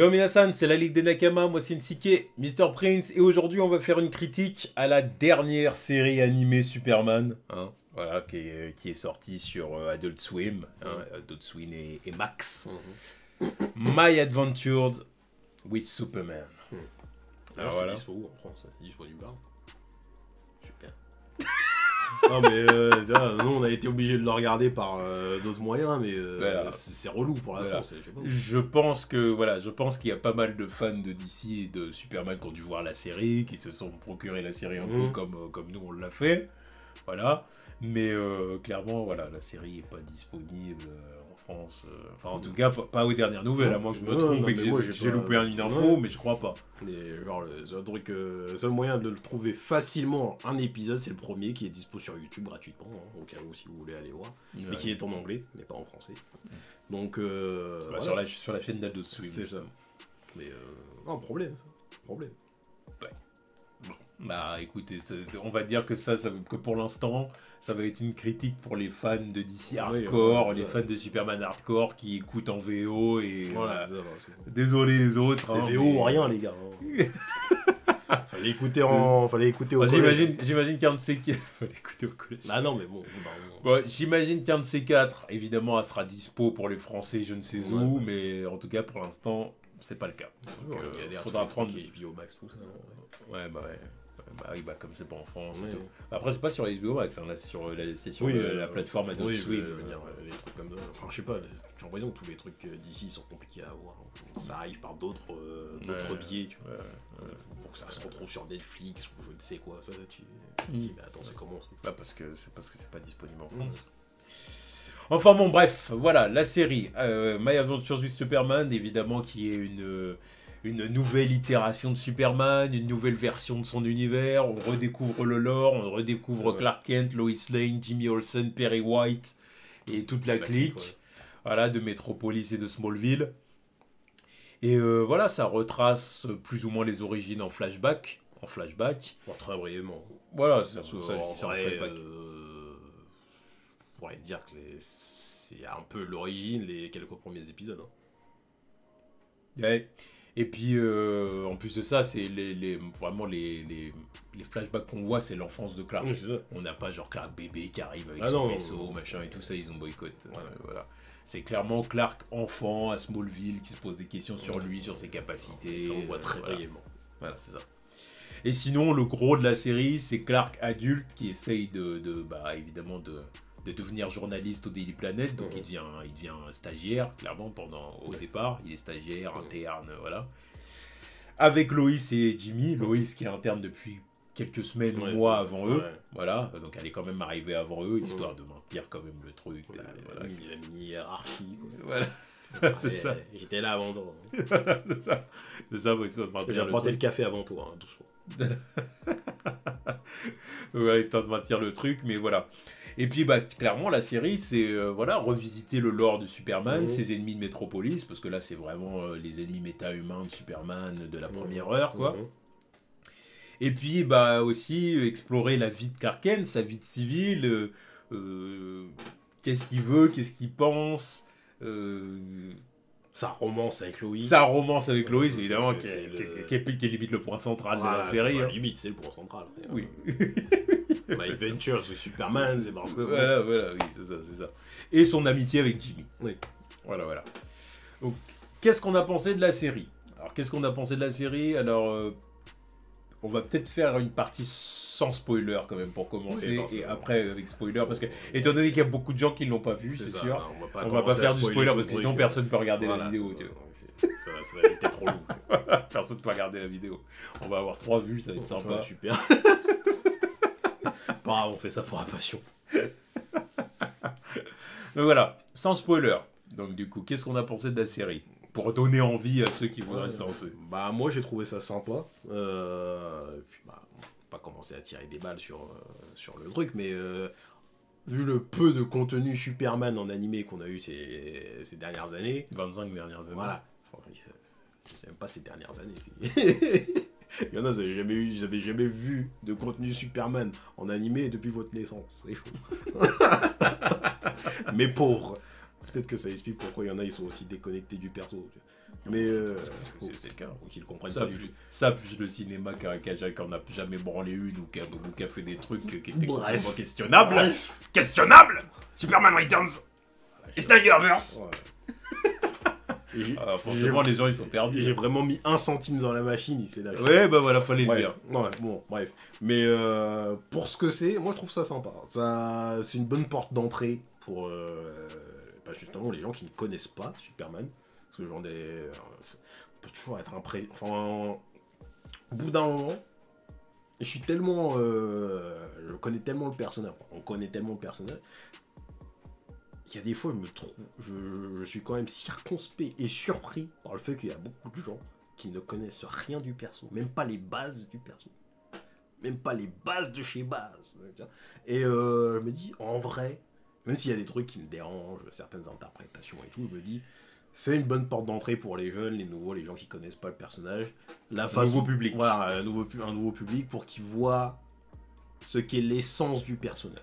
Yo Minasan, c'est la Ligue des Nakama, moi c'est Nsike, Mr. Prince, et aujourd'hui on va faire une critique à la dernière série animée Superman, hein, voilà, qui est sortie sur Adult Swim, hein, Adult Swim et Max. My Adventures with Superman. Alors voilà. c'est dispo où en France? C'est dispo nulle part. Super. Non mais nous on a été obligé de le regarder par d'autres moyens, mais Voilà. c'est relou pour la Voilà. France. Je sais pas. Je pense qu'il y a pas mal de fans de DC et de Superman qui ont dû voir la série, qui se sont procuré la série un peu comme nous on l'a fait, voilà. Mais clairement, voilà, la série est pas disponible en France. Enfin, en tout cas, pas aux dernières nouvelles, à moins que je me trompe et que j'ai loupé une info, mais je crois pas. Et genre le seul moyen de le trouver facilement un épisode, c'est le premier qui est dispo sur YouTube gratuitement, hein, au cas où si vous voulez aller voir, mais qui est en anglais, mais pas en français. Donc voilà. sur la chaîne d'Adult Swim. C'est ça. Mais non, problème. Bah écoutez, on va dire que que pour l'instant, ça va être une critique pour les fans de DC hardcore, les fans de Superman hardcore qui écoutent en VO et Voilà, désolé les autres. c'est VO ou rien les gars. Fallait écouter au collège. J'imagine qu'un de ces fallait écouter au collège. Ah non mais bon. Bon, j'imagine qu'un de ces quatre, évidemment, elle sera dispo pour les Français, je ne sais où, mais en tout cas pour l'instant, c'est pas le cas. Donc, faudra prendre HBO Max tout ça. Ouais, bah ouais. Bah oui, bah comme c'est pas en France. Et tout. Après, c'est pas sur HBO Max, hein, là, c'est sur la plateforme Adult Swim. Les trucs comme ça. Enfin, je sais pas, j'ai l'impression que tous les trucs d'ici sont compliqués à avoir. Ça arrive par d'autres biais, tu vois. Pour que ça se retrouve sur Netflix ou je ne sais quoi, ça, tu te dis, mais attends, c'est comment ça? Bah, parce que c'est pas disponible en France. Enfin bon, bref, voilà, la série My Adventures with Superman, évidemment, qui est une nouvelle itération de Superman, une nouvelle version de son univers. On redécouvre le lore, on redécouvre Clark Kent, Lois Lane, Jimmy Olsen, Perry White et toute la clique, voilà, de Metropolis et de Smallville. Et voilà, ça retrace plus ou moins les origines en flashback. Bon, très brièvement. Voilà, c'est ça, je dis ça en flashback. On pourrait dire que c'est un peu l'origine, les quelques premiers épisodes. Hein. Ouais. Et puis, en plus de ça, c'est vraiment les flashbacks qu'on voit, c'est l'enfance de Clark. On n'a pas genre Clark bébé qui arrive avec son vaisseau, machin et tout ça, ils ont boycotté. Voilà. C'est clairement Clark enfant à Smallville qui se pose des questions sur lui, sur ses capacités. Ça on voit très brièvement. Voilà, c'est ça. Et sinon, le gros de la série, c'est Clark adulte qui essaye évidemment de devenir journaliste au Daily Planet, donc il devient stagiaire, clairement, au départ, il est stagiaire, interne, voilà. Avec Lois et Jimmy, Lois qui est interne depuis quelques semaines ou mois avant eux, voilà, donc elle est quand même arrivée avant eux, histoire de maintenir quand même le truc. La mini-hiérarchie, voilà. C'est ça. J'étais là avant toi. c'est ça, histoire de maintenir j'ai apporté le café avant toi, hein, doucement. Voilà, histoire de maintenir le truc, mais voilà. Et puis, bah, clairement, la série, c'est revisiter le lore de Superman, ses ennemis de Metropolis, parce que là, c'est vraiment les ennemis méta-humains de Superman de la première heure, quoi. Et puis, bah, aussi explorer la vie de Clark Kent, sa vie de civil, qu'est-ce qu'il veut, qu'est-ce qu'il pense, sa romance avec Lois. Évidemment, qui est limite le point central de la série. Limite, c'est le point central. Oui. My Adventures with Superman, c'est parce que... Voilà, oui, c'est ça. Et son amitié avec Jimmy. Oui. Voilà. Donc, qu'est-ce qu'on a pensé de la série? Alors, on va peut-être faire une partie sans spoiler quand même pour commencer, et après avec spoiler, parce que, étant donné qu'il y a beaucoup de gens qui ne l'ont pas vu, c'est sûr, non, on va pas faire du spoiler, parce que sinon personne ne peut regarder la vidéo. Ça va être trop long. Personne ne peut regarder la vidéo. On va avoir 3 vues, ça va être sympa. Super. Bah, on fait ça pour la passion. Donc voilà, sans spoiler. Donc du coup, qu'est-ce qu'on a pensé de la série? Pour donner envie à ceux qui voudraient se lancer. Bah moi j'ai trouvé ça sympa. Puis bah, on va pas commencer à tirer des balles sur le truc, mais vu le peu de contenu Superman en animé qu'on a eu ces dernières années. 25 dernières années. Voilà. Enfin, je sais même pas ces dernières années. Il y en a, vous avez jamais vu de contenu Superman en animé depuis votre naissance. C'est fou. Mais pauvres. Peut-être que ça explique pourquoi il y en a, ils sont aussi déconnectés du perso. Mais c'est le cas. qu'ils comprennent Ça pas plus, ça, plus le cinéma qu'on n'a jamais branlé une ou qui a fait des trucs qui étaient complètement questionnables. Questionnables Superman Returns et Snyderverse. Forcément, les gens ils sont perdus. J'ai vraiment mis 1 centime dans la machine, il s'est lâché. Ouais, bah voilà, fallait le dire. Ouais, bon, bref. Mais pour ce que c'est, moi je trouve ça sympa. C'est une bonne porte d'entrée pour justement les gens qui ne connaissent pas Superman. Parce que genre on peut toujours être enfin, au bout d'un moment, je suis tellement. Je connais tellement le personnage. On connaît tellement le personnage. Il y a des fois, je suis quand même circonspect et surpris par le fait qu'il y a beaucoup de gens qui ne connaissent rien du perso, même pas les bases du perso, même pas les bases de chez base. Et je me dis, en vrai, même s'il y a des trucs qui me dérangent, certaines interprétations et tout, je me dis, c'est une bonne porte d'entrée pour les jeunes, les nouveaux, les gens qui connaissent pas le personnage. Nouveau public. Voilà, un nouveau public pour qu'ils voient ce qu'est l'essence du personnage.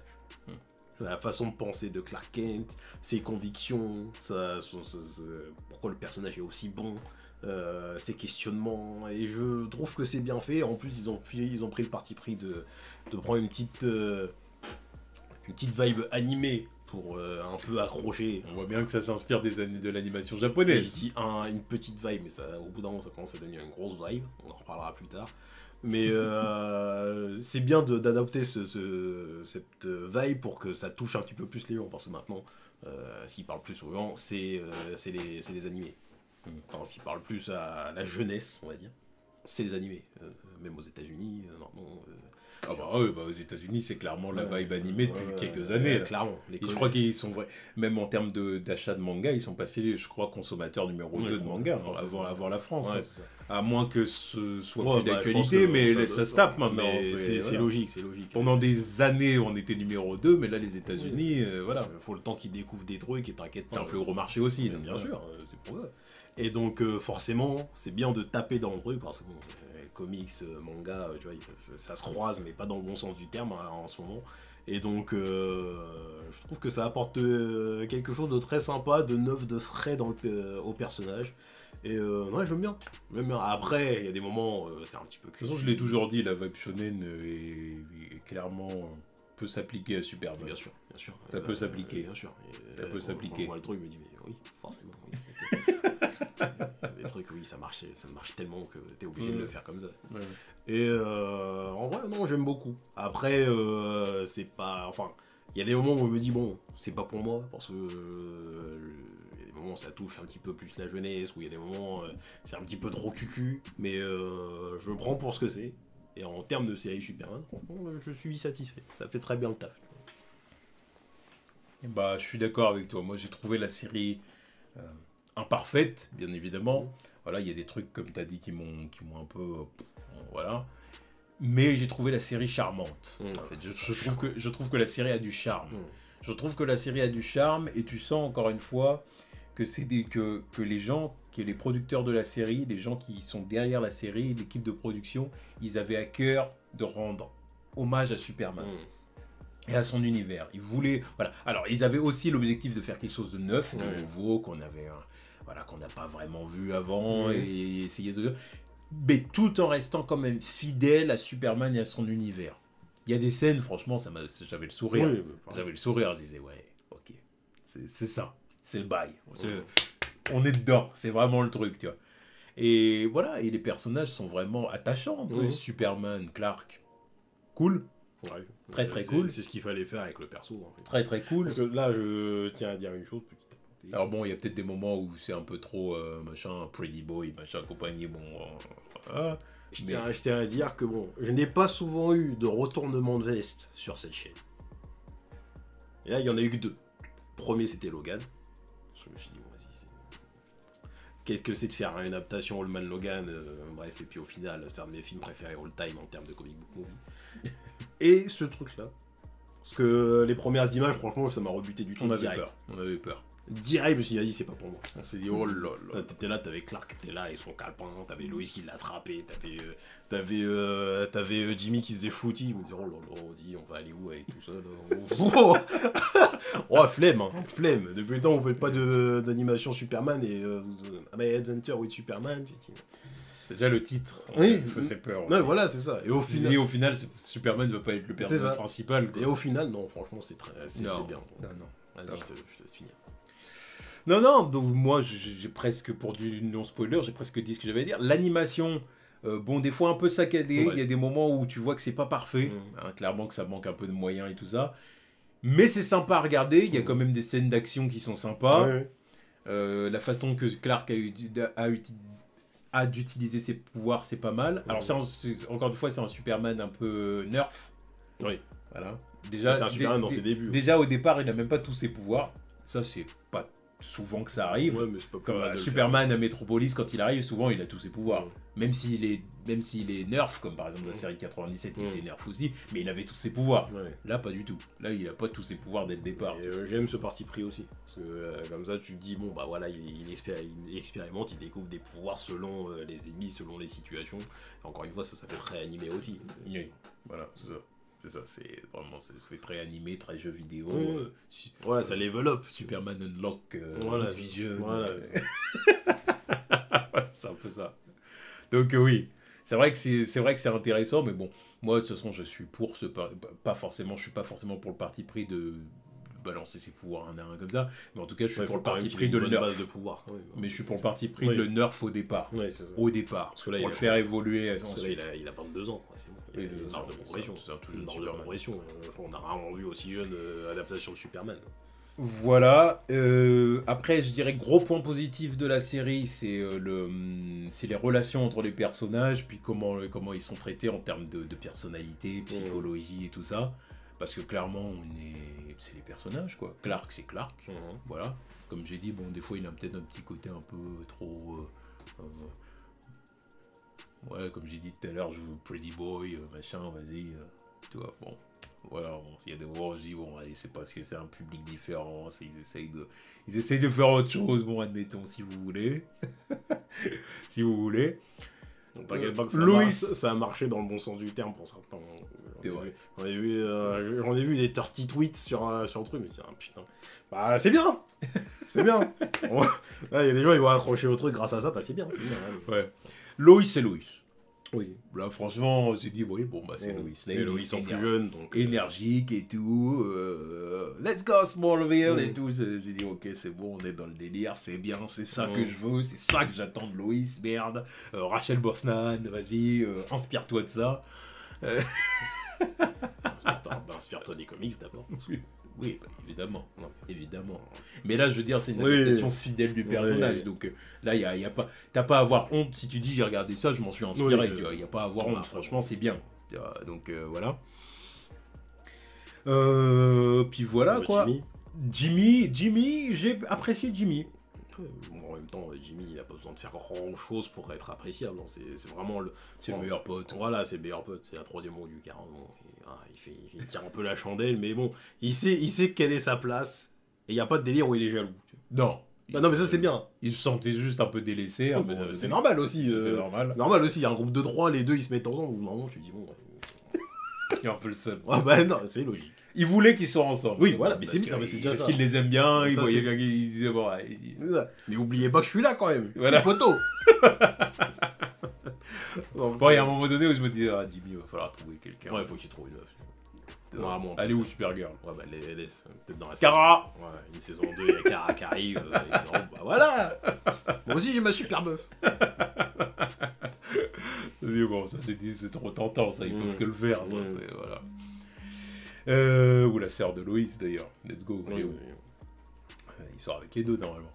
La façon de penser de Clark Kent, ses convictions, pourquoi le personnage est aussi bon, ses questionnements, et je trouve que c'est bien fait. En plus, ils ont pris le parti pris de prendre une petite vibe animée pour un peu accrocher. On voit bien que ça s'inspire de l'animation japonaise. Je dis une petite vibe, mais au bout d'un moment, ça commence à devenir une grosse vibe. On en reparlera plus tard. Mais c'est bien d'adopter cette vibe pour que ça touche un petit peu plus les gens. Parce que maintenant, ce qui parle plus aux gens, c'est les animés. Enfin, ce qui parle plus à la jeunesse, on va dire, c'est les animés. Même aux États-Unis, normalement. Ah bah oui, aux États-Unis c'est clairement la vibe animée depuis quelques années. Clairement. Et je crois qu'ils sont même en termes d'achat de manga, ils sont passés, je crois, consommateurs numéro 2 de manga avant la France. Ouais, à moins que ce soit plus d'actualité, mais ça se tape maintenant. C'est logique. Pendant des années, on était numéro 2, mais là, les États-Unis, voilà. Il faut le temps qu'ils découvrent des trucs et t'inquiète pas. C'est un plus gros marché aussi. Donc, bien sûr, c'est pour ça. Et donc, forcément, c'est bien de taper dans le truc parce que bon, comics, manga, tu vois, ça se croise, mais pas dans le bon sens du terme en ce moment. Et donc, je trouve que ça apporte quelque chose de très sympa, de neuf, de frais au personnage. Et ouais, j'aime bien. Après, il y a des moments, c'est un petit peu... De toute façon, je l'ai toujours dit, la vibe shonen est clairement... peut s'appliquer à Superman. Bien sûr. Ça peut s'appliquer. Bien sûr. Ça peut s'appliquer. On voit le truc, je me dis, mais oui, forcément. Oui. Les trucs, oui, ça marche tellement que t'es obligé de le faire comme ça. Ouais. Et en vrai, non, j'aime beaucoup. Après, c'est pas... Enfin, il y a des moments où je me dis, bon, c'est pas pour moi, parce que... il y a des moments où ça touche un petit peu plus la jeunesse, où il y a des moments c'est un petit peu trop cucu, mais je prends pour ce que c'est. Et en termes de série Superman, franchement, je suis satisfait. Ça fait très bien le taf. Bah, je suis d'accord avec toi. Moi, j'ai trouvé la série imparfaite, bien évidemment. Voilà, il y a des trucs, comme tu as dit, qui m'ont un peu... voilà. Mais j'ai trouvé la série charmante. En fait. Je trouve que la série a du charme. Je trouve que la série a du charme, et tu sens, encore une fois, que que les gens, que les producteurs de la série, les gens qui sont derrière la série, l'équipe de production, ils avaient à cœur de rendre hommage à Superman. Et à son univers. Ils voulaient... Voilà. Alors, ils avaient aussi l'objectif de faire quelque chose de neuf, de nouveau, qu'on n'a pas vraiment vu avant, et essayer de... Mais tout en restant quand même fidèle à Superman et à son univers. Il y a des scènes, franchement, j'avais le sourire. J'avais le sourire, je disais, ouais, ok, c'est ça, c'est le bail. On est dedans, c'est vraiment le truc, tu vois. Et voilà, et les personnages sont vraiment attachants, en plus. Superman, Clark, cool. Ouais, très cool. C'est ce qu'il fallait faire avec le perso. En fait. Très cool. Parce que là, je tiens à dire une chose, petite aparté. Alors bon, il y a peut-être des moments où c'est un peu trop machin, pretty boy, machin, compagnie, bon... Je tiens à dire que bon, je n'ai pas souvent eu de retournement de veste sur cette chaîne. Et là, il y en a eu que 2. Le premier, c'était Logan. Je me suis dit, bon, vas-y, qu'est-ce que c'est de faire une adaptation All Man Logan, bref, et puis au final, c'est un de mes films préférés all time en termes de comic book movie. Et ce truc-là, parce que les premières images, franchement, ça m'a rebuté du tout. On avait peur. Direct, je me suis dit, c'est pas pour moi. On s'est dit, oh là là. T'étais là, t'avais Clark, t'étais là, et son calepin, t'avais Lois qui l'a attrapé, t'avais Jimmy qui se faisait fouty. Il me dit, oh là là, on va aller où avec tout ça là. Oh, flemme, hein, flemme. Depuis le temps, on fait pas d'animation Superman et My Adventure with Superman. C'est déjà le titre. Oui, il faisait peur. Ouais, voilà, c'est ça. Et au final, Superman ne veut pas être le personnage principal. Quoi. Et au final, non, franchement, c'est bien. Non. Vas-y, je te laisse finir. Non, donc moi, j'ai presque, pour du non-spoiler, j'ai presque dit ce que j'avais à dire. L'animation, bon, des fois un peu saccadée, il y a des moments où tu vois que c'est pas parfait, clairement que ça manque un peu de moyens et tout ça. Mais c'est sympa à regarder, il y a quand même des scènes d'action qui sont sympas. La façon que Clark a d'utiliser ses pouvoirs, c'est pas mal. Alors, encore une fois, c'est un Superman un peu nerf. Oui. Voilà. Déjà, c'est un Superman dans ses débuts. Déjà, au départ, il n'a même pas tous ses pouvoirs. Ça, c'est pas souvent que ça arrive. Ouais, mais c'est pas comme Superman à Metropolis, quand il arrive, souvent, il a tous ses pouvoirs. Même s'il est nerf, comme par exemple dans la série 97, il était nerf aussi, mais il avait tous ses pouvoirs. Là, pas du tout. Là, il a pas tous ses pouvoirs dès le départ. J'aime ce parti pris aussi. Parce que comme ça, tu te dis, bon, bah voilà, il expérimente, il découvre des pouvoirs selon les ennemis, selon les situations. Et encore une fois, ça fait très animé aussi. Oui, voilà, c'est ça. C'est ça, c'est vraiment, ça fait très animé, très jeu vidéo. Voilà, ça level up. Superman Unlock, voilà, Vision. Voilà. C'est un peu ça. Donc oui, c'est vrai que c'est intéressant, mais bon, moi de toute façon, je suis pour je suis pas forcément pour le parti pris de balancer ses pouvoirs un à un comme ça, mais en tout cas, je suis pour le parti pris de le nerf. Base de pouvoir. Mais je suis pour le parti pris de le nerf au départ. Au départ. Parce que là, pour le faire évoluer. Parce que là, il a 22 ans. C'est bon. Il a une barre de progression. On a rarement vu aussi jeune adaptation de Superman. Voilà. Après, je dirais gros point positif de la série, c'est les relations entre les personnages, puis comment ils sont traités en termes de personnalité, psychologie et tout ça. Parce que clairement, c'est les personnages, quoi. Clark, c'est Clark. Voilà. Comme j'ai dit, bon, des fois, il a peut-être un petit côté un peu trop... ouais, comme j'ai dit tout à l'heure, je veux Pretty Boy, machin, vas-y. Tu vois, bon. Voilà, il y a des moments où je dis, bon, allez, c'est parce que c'est un public différent, ils essayent de faire autre chose, bon, admettons, si vous voulez. Si vous voulez. T'inquiète pas que ça a marché dans le bon sens du terme pour certains. J'en ai vu des thirsty tweets sur le truc, mais putain. Bah, c'est bien. C'est bien. Là, il y a des gens, ils vont accrocher au truc grâce à ça, bah, c'est bien. Ouais. Lois, c'est Lois. Oui. Là, franchement, j'ai dit, oui, bon, bah, c'est Lois. Là, et Lois sont plus jeunes, donc. Énergique et tout. Let's go, Smallville et tout. J'ai dit, ok, c'est bon, on est dans le délire, c'est bien, c'est ça que je veux, c'est ça que j'attends de Lois, merde. Rachel Brosnan, vas-y, inspire-toi de ça. Inspire-toi des comics d'abord. Oui, bah, évidemment. Non, évidemment. Mais là, je veux dire, c'est une adaptation fidèle du personnage. Donc là, y a pas, t'as pas à avoir honte si tu dis j'ai regardé ça, je m'en suis inspiré. Il n'y a pas à avoir honte. Franchement, c'est bien. Donc voilà. Puis voilà quoi. Jimmy, j'ai apprécié Jimmy. En même temps, Jimmy, il n'a pas besoin de faire grand chose pour être appréciable. C'est vraiment le. C'est le meilleur pote. Voilà, c'est le meilleur pote. C'est la troisième roue du carrément. Il tire un peu la chandelle, mais bon, il sait quelle est sa place. Et il n'y a pas de délire où il est jaloux. Non. Non, mais ça, c'est bien. Il se sentait juste un peu délaissé. Hein, c'est normal aussi. C'est normal. Normal aussi. Il y a un groupe de 3, les deux, ils se mettent ensemble. Normalement, tu dis, bon. Il est un peu le seul. Ah, bah non, c'est logique. Il voulait qu'ils soient ensemble. Oui, voilà, mais c'est bien, c'est déjà ça. Parce qu'il les aime bien, il voyait bien qu'il disait bon. Mais oubliez pas que je suis là quand même. Voilà. Poteau. Bon, il y a un moment donné où je me dis, ah, Jimmy, il va falloir trouver quelqu'un. Ouais, il faut qu'il trouve une meuf. Allez où Supergirl? Ouais, bah, laisse. Peut-être dans la Kara. Ouais, une saison 2, il y a Kara qui arrive. Bah voilà. Moi aussi, j'ai ma super meuf. Bon, ça, j'ai dit, c'est trop tentant, ça, ils peuvent que le faire. Ça, voilà. Ou la sœur de Loïs d'ailleurs. Let's go. Il sort avec les deux normalement.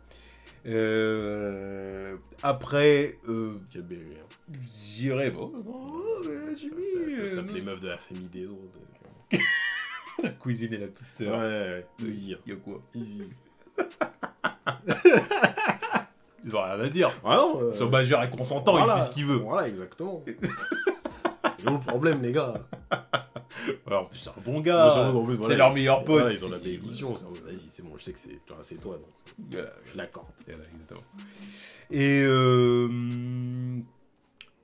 Après, quel bébé. J'irais bon. Jimmy. Ça les meufs de la famille des autres. La cuisine et la petite sœur. Ouais. Easy. Y'a quoi? Easy. Ils ont rien à dire. Ah non. Ils sont majeurs et consentants, il fait ce qu'il veut. Voilà, exactement. C'est le problème, les gars. Alors, c'est un bon gars. C'est leur meilleur pote. Voilà, ils ont la bénédiction. Vas-y, c'est bon, je sais que c'est toi. Donc je l'accorde. Exactement. Et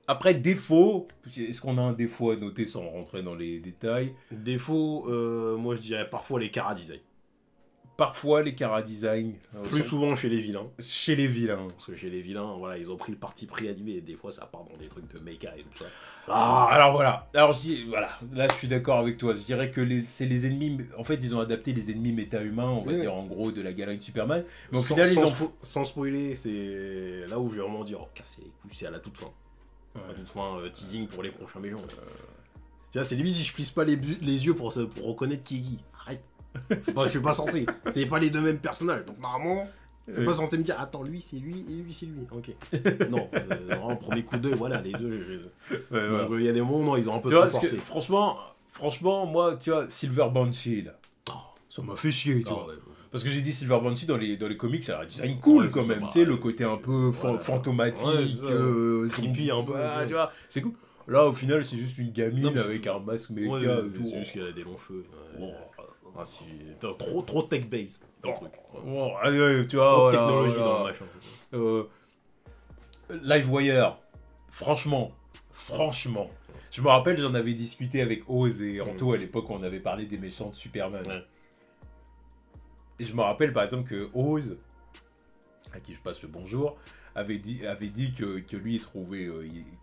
après, défaut. Est-ce qu'on a un défaut à noter sans rentrer dans les détails? Défaut, moi je dirais parfois les chara-design. Parfois, les chara-design. Plus souvent chez les vilains. Chez les vilains. Parce que chez les vilains, voilà, ils ont pris le parti pris animé. Et des fois, ça part dans des trucs de méca et tout ça. Alors voilà. Alors voilà. Là, je suis d'accord avec toi. Je dirais que c'est les ennemis. En fait, ils ont adapté les ennemis méta-humains, on va dire en gros, de la galerie de Superman. Mais au final, sans spoiler, c'est là où je vais vraiment dire, oh, casser les couilles, c'est à la toute fin. Ouais. À la toute fin, teasing pour les prochains méchants. C'est limite si je plisse pas les yeux pour reconnaître qui est qui. Arrête. Je suis pas censé. C'est pas les deux mêmes personnages. Donc normalement, je suis pas censé me dire attends, lui c'est lui et lui c'est lui. Ok. Non, vraiment, premier coup d'œil, voilà, les deux. Il y a des moments, non, ils ont un peu trop forcé. Franchement, moi, tu vois, Silver Banshee, là, ça m'a fait chier, tu vois. Ouais. Parce que j'ai dit Silver Banshee dans les comics, ça a un design cool quand même. Tu sais, le côté un peu fantomatique, creepy un peu. Tu vois, c'est cool. Là, au final, c'est juste une gamine avec un masque méca. C'est juste qu'elle a des longs cheveux. Trop tech-based dans le truc. Tu vois, technologie dans le machin. Livewire, franchement, je me rappelle, j'en avais discuté avec Oz et Anto à l'époque où on avait parlé des méchants de Superman. Ouais. Et je me rappelle par exemple que Oz, à qui je passe le bonjour, avait dit que lui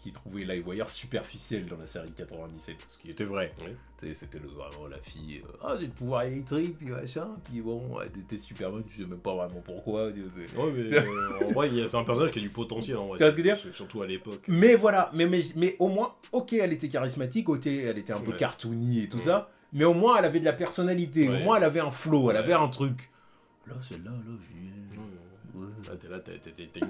qu'il trouvait Livewire superficiel dans la série 97, ce qui était vrai. Oui. C'était vraiment la fille, j'ai le pouvoir électrique, puis machin, puis bon, elle déteste Superman, tu sais même pas vraiment pourquoi. Ouais, mais en vrai, c'est un personnage qui a du potentiel en vrai. Tu vois ce que je veux dire ? Surtout à l'époque. Mais voilà, mais au moins, ok, elle était charismatique, ok, elle était un peu cartoony et tout ça, mais au moins elle avait de la personnalité, au moins elle avait un flow, elle avait un truc. Là, celle-là, t'as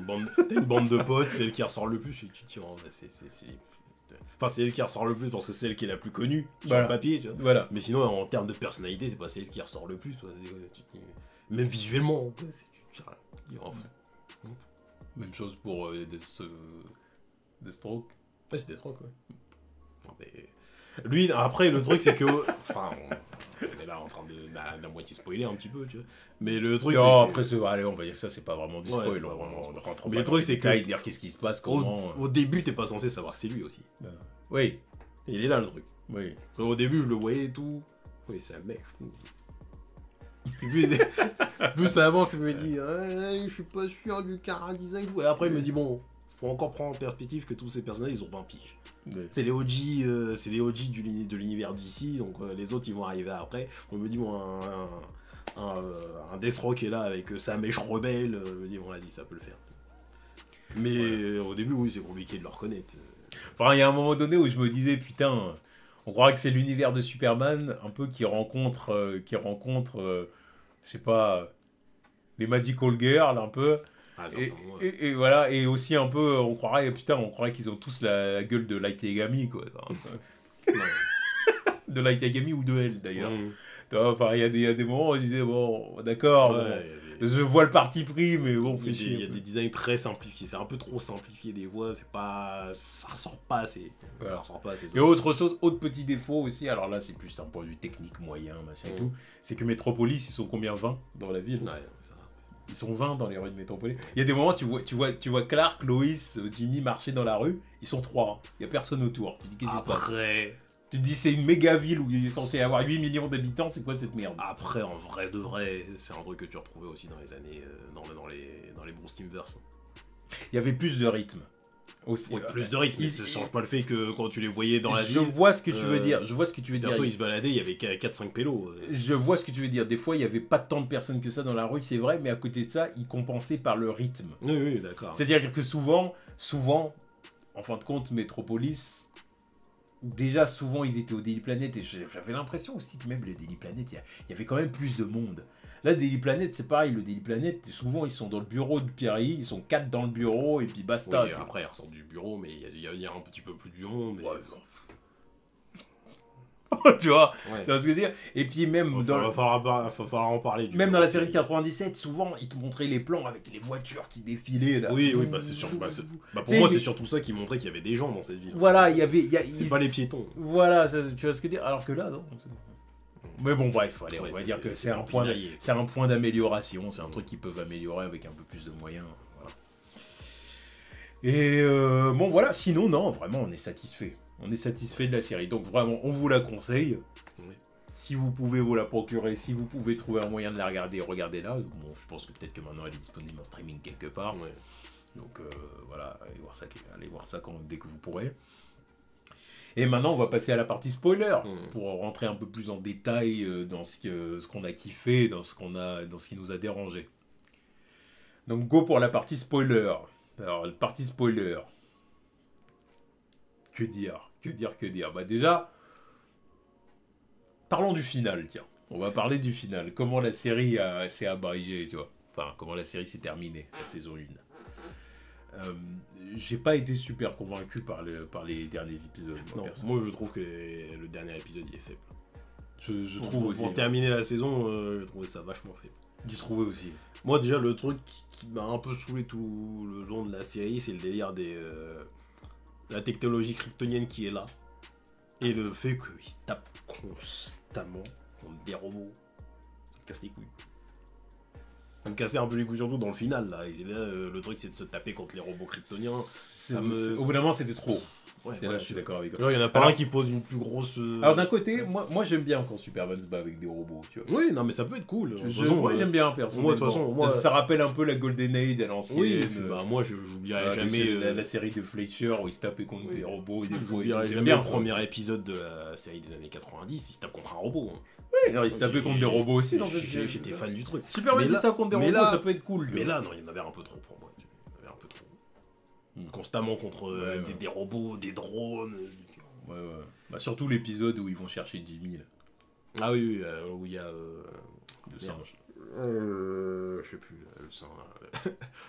une bande de potes, c'est elle qui ressort le plus, et tu te dis, enfin, c'est elle qui ressort le plus parce que c'est elle qui est la plus connue sur le papier, tu vois. Voilà. Mais sinon, en termes de personnalité, c'est pas celle qui ressort le plus, toi. Même visuellement, même chose pour Deathstroke. Ouais, c'est Deathstroke, ouais. Mais... Lui, après, le truc, c'est que... Enfin, on est là en train de moitié spoiler un petit peu, tu vois. Mais le truc, allez, on va dire ça, c'est pas vraiment du spoil. Mais le truc, c'est que... dire qu'est-ce qui se passe, comment... Au début, t'es pas censé savoir que c'est lui aussi. Oui. Il est là, le truc. Oui. Au début, je le voyais et tout. Oui, c'est un mec, je trouve. Plus avant, je me dis, je suis pas sûr du chara-design et tout. Et après, il me dit, bon, faut encore prendre en perspective que tous ces personnages, ils ont 20 piges. Ouais. C'est les OG de l'univers d'ici, donc les autres, ils vont arriver après. On me dit, bon, un Deathstroke est là avec sa mèche rebelle. Je me dis, bon, vas-y, ça peut le faire. Mais au début, oui, c'est compliqué de le reconnaître. Enfin, il y a un moment donné où je me disais, putain, on croirait que c'est l'univers de Superman, un peu qui rencontre je sais pas, les Magical Girls, un peu. Et voilà, et aussi un peu, on croirait qu'ils ont tous la gueule de Light Yagami, quoi. De Light Yagami ou de elle, d'ailleurs. Enfin, il y a des moments où je disais, bon, d'accord, je vois le parti pris, mais bon, fait chier. Il y a des designs très simplifiés, c'est un peu trop simplifié des voix, ça ressort pas assez. Voilà. Et autre petit défaut aussi, alors là, c'est plus un point de vue technique moyen, machin et tout, c'est que Metropolis, ils sont combien, 20 dans la ville? Ils sont 20 dans les rues de Metropolis. Il y a des moments, tu vois Clark, Lois, Jimmy marcher dans la rue, ils sont 3. Il n'y a personne autour. Tu dis, qu'est-ce qui se passe? Tu te dis, c'est une méga ville où il est censé y avoir 8 millions d'habitants, c'est quoi cette merde? Après, en vrai de vrai, c'est un truc que tu retrouvais aussi dans les années. dans les bons Steamverse. Il y avait plus de rythme. Aussi, plus de rythme, mais ça change pas le fait que quand tu les voyais dans la ville... Je vois ce que tu veux dire, Perso, ils se baladaient, il y avait 4-5 pélos. Je vois ce que tu veux dire. Des fois, il n'y avait pas tant de personnes que ça dans la rue, c'est vrai, mais à côté de ça, ils compensaient par le rythme. Oui, d'accord. C'est-à-dire que souvent, en fin de compte, Metropolis... Déjà, souvent, ils étaient au Daily Planet, et j'avais l'impression aussi que même le Daily Planet, il y avait quand même plus de monde. Là, Daily Planet, c'est pareil, le Daily Planet, souvent, ils sont dans le bureau de Pierre-Yves, ils sont 4 dans le bureau, et puis basta. Oui, après, ils ressortent du bureau, mais il y a un petit peu plus du monde. tu vois. Ouais. Tu vois ce que je veux dire? Et puis même va falloir en parler. Même dans la série de 97, souvent, ils te montraient les plans avec les voitures qui défilaient. Là. Oui, bah c'est sûr. Pour moi, c'est surtout ça qui montrait qu'il y avait des gens dans cette ville. Voilà, il y avait... C'est pas les piétons. Voilà, ça, tu vois ce que je veux dire? Alors que là, non. Mais bon, bref, allez, on va dire que c'est un point d'amélioration. C'est un truc qu'ils peuvent améliorer avec un peu plus de moyens. Voilà. Et bon, voilà, sinon, non, vraiment, on est satisfait. On est satisfait de la série. Donc, vraiment, on vous la conseille. Oui. Si vous pouvez vous la procurer, si vous pouvez trouver un moyen de la regarder, regardez-la. Bon, je pense que peut-être que maintenant, elle est disponible en streaming quelque part. Ouais. Donc, voilà, allez voir ça dès que vous pourrez. Et maintenant, on va passer à la partie spoiler, pour rentrer un peu plus en détail dans ce qu'on a kiffé, dans ce qui nous a dérangé. Donc, go pour la partie spoiler. Alors, la partie spoiler. Que dire? Bah déjà, parlons du final, tiens. On va parler du final. Comment la série s'est abrégée, tu vois. Enfin, comment la série s'est terminée, la saison 1. J'ai pas été super convaincu par les derniers épisodes. Moi je trouve que le dernier épisode il est faible. Je trouve aussi. Pour terminer la saison, je trouvais ça vachement faible. J'y trouvais aussi. Moi déjà le truc qui m'a un peu saoulé tout le long de la série, c'est le délire la technologie kryptonienne qui est là. Et le fait qu'ils se tapent constamment contre des robots. Ça me casse les couilles. Ça me cassait un peu les couilles surtout dans le final là. Le truc c'est de se taper contre les robots kryptoniens. Au bout d'un moment c'était trop. Ouais, là je suis d'accord avec toi. Là il y en a pas un qui pose une plus grosse... Alors d'un côté, moi j'aime bien quand Superman se bat avec des robots, tu vois. Oui, non mais ça peut être cool. Moi j'aime bien personnellement. Moi de toute façon, ça rappelle un peu la Golden Age à l'ancienne. Oui, bah moi j'oublierai jamais la série de Fletcher où il se tapait contre des robots et des fois. J'oublierai jamais le premier épisode de la série des années 90, il se tape contre un robot. Oui, il se tapait contre des robots aussi. J'étais fan du truc. Superman dit ça contre des robots, ça peut être cool. Mais là, non, il y en avait un peu trop pour moi. Il y en avait un peu trop. Constamment contre des robots, des drones. Ouais. Bah, surtout l'épisode où ils vont chercher Jimmy là. Ah oui, où il y a le singe. Je sais plus, le singe,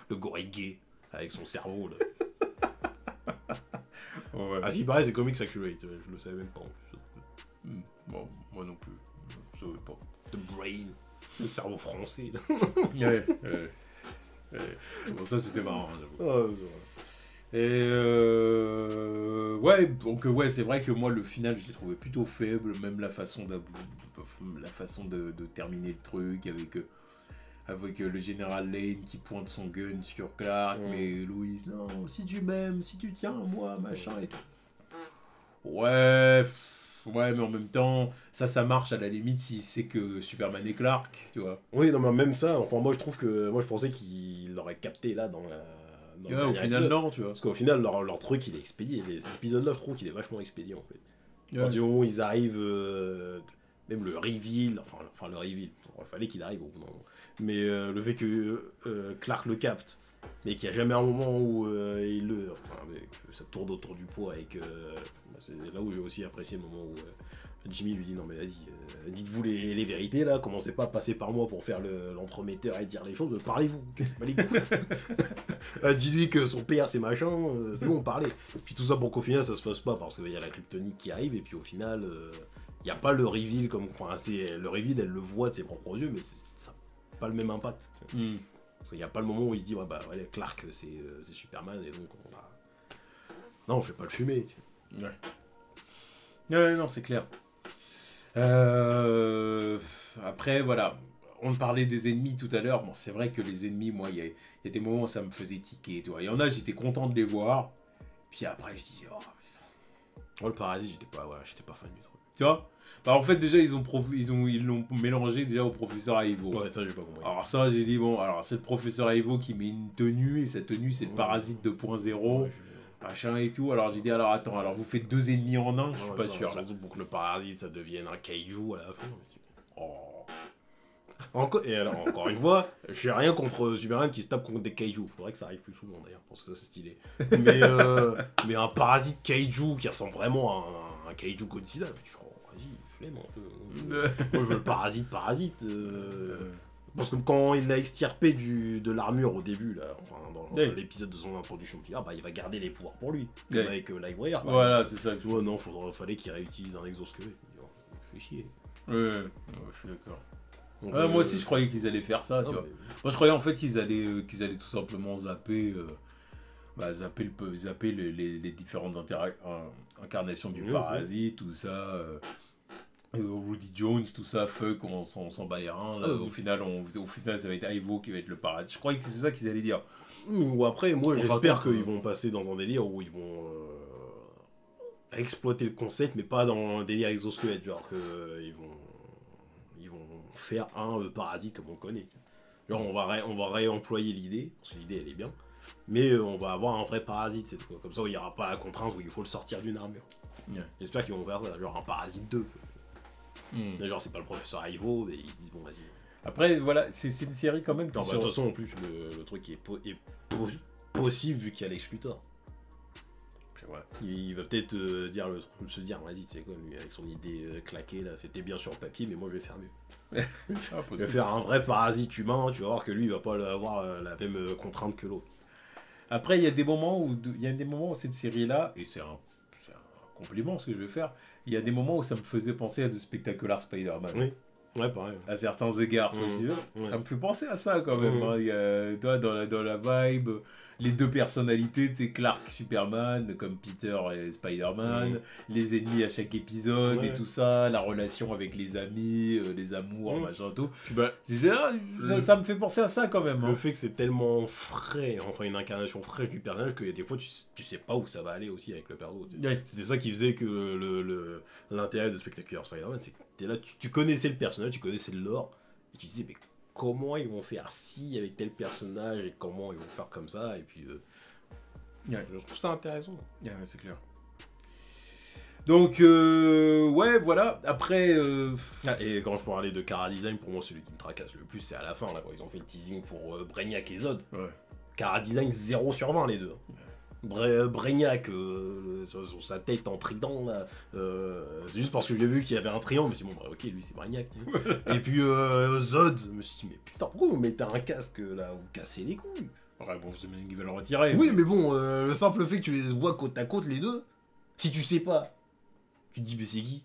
le gorille gay avec son cerveau là. Ouais. Ah si, pareil, c'est Comics Accurate, je le savais même pas en plus. Bon, moi non plus, je savais pas. The Brain, le cerveau français là. Ouais. Bon, ça c'était marrant, j'avoue. Et ouais, donc ouais, c'est vrai que moi le final je l'ai trouvé plutôt faible, même la façon de terminer le truc avec le général Lane qui pointe son gun sur Clark, mais Louise, non, si tu m'aimes, si tu tiens à moi, machin et tout. Ouais, mais en même temps, ça marche à la limite si c'est que Superman et Clark, tu vois. Oui, non, mais même ça, enfin moi je pensais qu'il l'aurait capté là dans la... au final, non, tu vois. Parce qu'au final, leur truc, il est expédié. Cet épisode-là, je trouve qu'il est vachement expédié, en fait. Quand du moment où ils arrivent, même le reveal, enfin le reveal, il fallait qu'il arrive au bout d'un moment. Mais le fait que Clark le capte, mais qu'il n'y a jamais un moment où ça tourne autour du pot avec... c'est là où j'ai aussi apprécié le moment où Jimmy lui dit, non mais vas-y, dites-vous les vérités là, commencez pas à passer par moi pour faire l'entremetteur et dire les choses, parlez-vous. Dis-lui que son père c'est machin, c'est bon, parlez. Puis tout ça pour qu'au final ça se fasse pas, parce qu'il y a la kryptonite qui arrive, et puis au final, il n'y a pas le reveal comme... Enfin, le reveal, elle le voit de ses propres yeux, mais ça n'a pas le même impact. Parce qu'il n'y a pas le moment où il se dit, ouais, bah, ouais, Clark c'est Superman, et donc on va... Non, on fait pas le fumer. Tu vois. Ouais, non, c'est clair. Après, voilà, on parlait des ennemis tout à l'heure. Bon, c'est vrai que les ennemis, moi, il y a des moments où ça me faisait tiquer. Tu vois. Il y en a, j'étais content de les voir. Puis après, je disais, oh putain. Le Parasite, j'étais pas fan du truc. Tu vois. Bah, en fait, déjà, ils l'ont mélangé déjà au professeur Ivo. Ouais, ça, j'ai pas compris. Alors, ça, j'ai dit, bon, alors, c'est le professeur Ivo qui met une tenue, et sa tenue, c'est le Parasite 2.0. Machin et tout, alors j'ai dit, alors attends, alors vous faites 2 ennemis en un, je suis pas sûr. Surtout pour que le Parasite ça devienne un kaiju à la fin. Encore une fois, je sais rien contre Superman qui se tape contre des kaiju. Faudrait que ça arrive plus souvent d'ailleurs, parce que ça c'est stylé. Mais un Parasite kaiju qui ressemble vraiment à un kaiju Godzilla, je crois, vas-y, flemme un peu. Moi je veux le Parasite. Parce que quand il l'a extirpé de l'armure au début, là, enfin dans l'épisode de son introduction, il va garder les pouvoirs pour lui, avec Livewire. Voilà, c'est ça. Ouais, non, fallait qu'il réutilise un exosquelette. fait chier. Ouais, je suis d'accord. Donc, Moi aussi, je croyais qu'ils allaient faire ça, tu vois. Moi, je croyais en fait qu'ils allaient tout simplement zapper, zapper les différentes incarnations du parasite, tout ça. Woody Jones, tout ça, fuck, on s'en bat les reins. Là, au final, ça va être Ivo qui va être le paradis. Je croyais que c'est ça qu'ils allaient dire. Ou après, moi, j'espère qu'ils vont passer dans un délire où ils vont exploiter le concept, mais pas dans un délire exosquelette, genre qu'ils vont faire un paradis comme on connaît. Genre, on va réemployer l'idée, parce que l'idée elle est bien, mais on va avoir un vrai parasite, c'est tout. Comme ça, il n'y aura pas la contrainte où il faut le sortir d'une armure. Yeah. J'espère qu'ils vont faire ça, genre un parasite 2. Genre, c'est pas le professeur Ivo, mais ils se disent bon, vas-y. Après, voilà, c'est une série quand même. De toute façon, en plus, le truc est possible vu qu'il y a Lex Luthor. Ouais. Il va peut-être se dire, vas-y, tu sais quoi, lui, avec son idée claquée, là, c'était bien sur le papier, mais moi je vais faire mieux. Je vais faire un vrai parasite humain, tu vas voir que lui, il va pas avoir la même contrainte que l'autre. Après, il y a des moments où cette série-là, et c'est un compliment ce que je vais faire, il y a des moments où ça me faisait penser à de Spectacular Spider-Man. Oui. Ouais, pareil. À certains égards. Ça me fait penser à ça quand même. Hein. Il y a, dans la vibe, les deux personnalités, c'est Clark, Superman, comme Peter et Spider-Man, les ennemis à chaque épisode et tout ça, la relation avec les amis, les amours, machin, tout. Ça me fait penser à ça quand même. Le fait que c'est tellement frais, enfin une incarnation fraîche du personnage, que des fois tu sais pas où ça va aller aussi avec le perso. C'était ça qui faisait que l'intérêt de Spectacular Spider-Man, c'est que t'es là, tu connaissais le personnage, tu connaissais le lore, et tu disais, mais comment ils vont faire ci avec tel personnage, et comment ils vont faire comme ça, et puis je trouve ça intéressant. C'est clair. Donc, ouais, voilà, après... et quand je parlais de Chara Design, pour moi, celui qui me tracasse le plus, c'est à la fin, là, quand ils ont fait le teasing pour Brainiac et Zod. Ouais. Chara Design 0/20, les deux. Brainiac, sur sa tête en trident, là, c'est juste parce que j'ai vu qu'il y avait un triangle, je me suis dit, bon, bah, ok, lui c'est Brainiac. Et puis Zod, je me suis dit, mais putain, pourquoi vous mettez un casque là, vous cassez les couilles? Ouais, bon, c'est bien qu'ils veulent le retirer. Oui, mais bon, le simple fait que tu les vois côte à côte, les deux, si tu sais pas, tu te dis, mais c'est qui?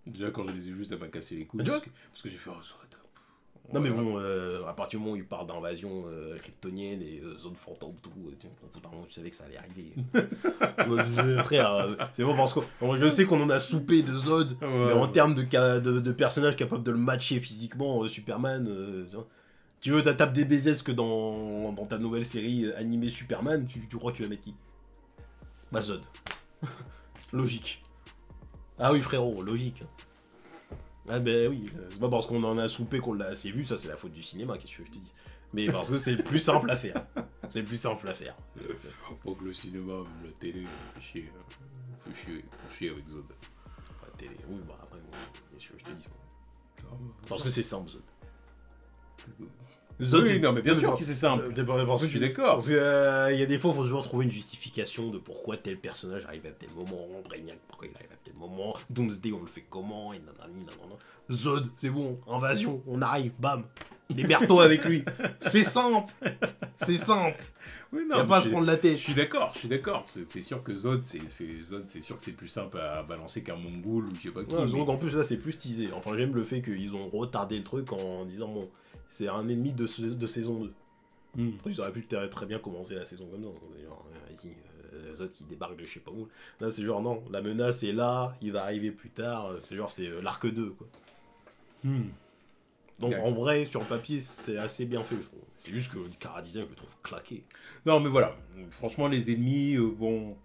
Déjà, quand je les ai vus, ça m'a cassé les couilles. Parce que j'ai fait, Zod. Non mais bon, à partir du moment où il parle d'invasion kryptonienne et zone fantôme, tout, je savais que ça allait arriver. Frère, c'est bon parce que je sais qu'on en a soupé de Zod, mais en termes de personnages capables de le matcher physiquement, Superman, tu veux ta tape des baisers que dans ta nouvelle série animée Superman, tu crois que tu vas mettre qui? Bah Zod. Logique. Ah oui frérot, logique. Ah ben oui, c'est pas parce qu'on en a soupé qu'on l'a assez vu, ça c'est la faute du cinéma, qu'est-ce que je te dis. Mais parce que c'est plus simple à faire. C'est plus simple à faire. Pour que le cinéma, même la télé, fait chier avec Zod. La télé, oui, bah après, qu'est-ce que je te dis. Parce que c'est simple, Zod. Zod, oui, non mais bien sûr que c'est simple. Je suis d'accord. Parce qu'il y a des fois, il faut toujours trouver une justification de pourquoi tel personnage arrive à tel moment, Brainiac, pourquoi il arrive à tel moment, Doomsday, on le fait comment, et nanani. Zod, c'est bon, invasion, on arrive, bam, démerde-toi avec lui. C'est simple. C'est simple. Oui, non, il n'y a pas à se prendre la tête. Je suis d'accord. C'est sûr que Zod, c'est sûr que c'est plus simple à balancer qu'un Mongol ou je sais pas qui. Ouais, donc en plus, là, c'est plus teasé. Enfin, j'aime le fait qu'ils ont retardé le truc en disant, bon, c'est un ennemi de saison 2. Ils auraient pu très bien commencer la saison comme ça. Genre, Zod qui débarque de je sais pas où. Là, c'est genre, non, la menace est là, il va arriver plus tard. C'est genre, c'est l'arc 2, quoi. Donc, en vrai, sur le papier, c'est assez bien fait, je trouve. C'est juste que le Chara Design, je le trouve claqué. Non, mais voilà. Franchement, les ennemis, bon...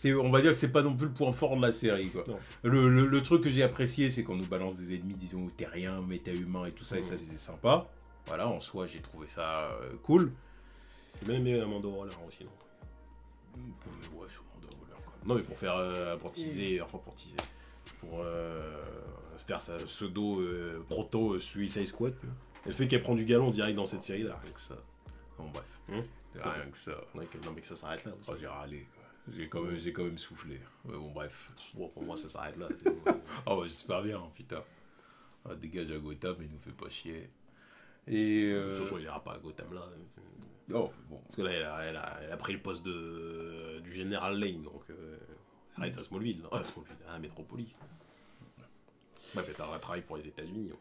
on va dire que c'est pas non plus le point fort de la série, quoi. Le truc que j'ai apprécié, c'est qu'on nous balance des ennemis, disons, terriens, méta-humains et tout ça, et ça, c'était sympa. Voilà, en soi, j'ai trouvé ça cool. J'ai bien aimé Amanda Waller aussi, non? Ouais, sur Amanda Waller, quoi. Non, mais pour teaser, pour faire sa pseudo proto Suicide Squad. Et le fait qu'elle prend du galon direct dans cette série là. Rien que ça. Bon, bref. Rien que ça. Non, mais que ça s'arrête là. Oh, j'ai râlé, quoi. J'ai quand même soufflé. Mais bon, bref. Bon, pour moi, ça s'arrête là. Oh, bah, j'espère bien, putain. Ah, dégage à Gotham, il nous fait pas chier. Et. De toute façon, il ira pas à Gotham là. Oh, bon. Parce que là, elle a pris le poste du général Lane, donc. Reste à Smallville, non? Smallville, à Metropolis. Ouais, mais t'as un travail pour les États-Unis.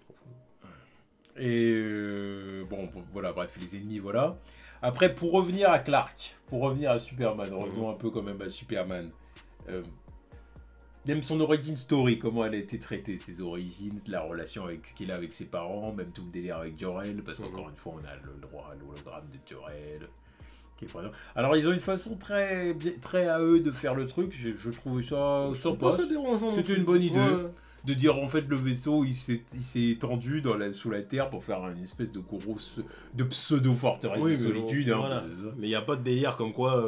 Et bon, voilà, bref, les ennemis, voilà. Après, pour revenir à Clark, pour revenir à Superman, revenons un peu quand même à Superman. Même son origin story, comment elle a été traitée, ses origines, la relation qu'il a avec ses parents, même tout le délire avec Jor-El, parce qu'encore une fois, on a le droit à l'hologramme de Jor-El. Alors, ils ont une façon très à eux de faire le truc, je trouvais ça sympa. C'était une bonne idée. Ouais. De dire en fait le vaisseau il s'est étendu sous la terre pour faire une espèce de grosse de pseudo forteresse de solitude. Bon, voilà. Mais il n'y a pas de délire comme quoi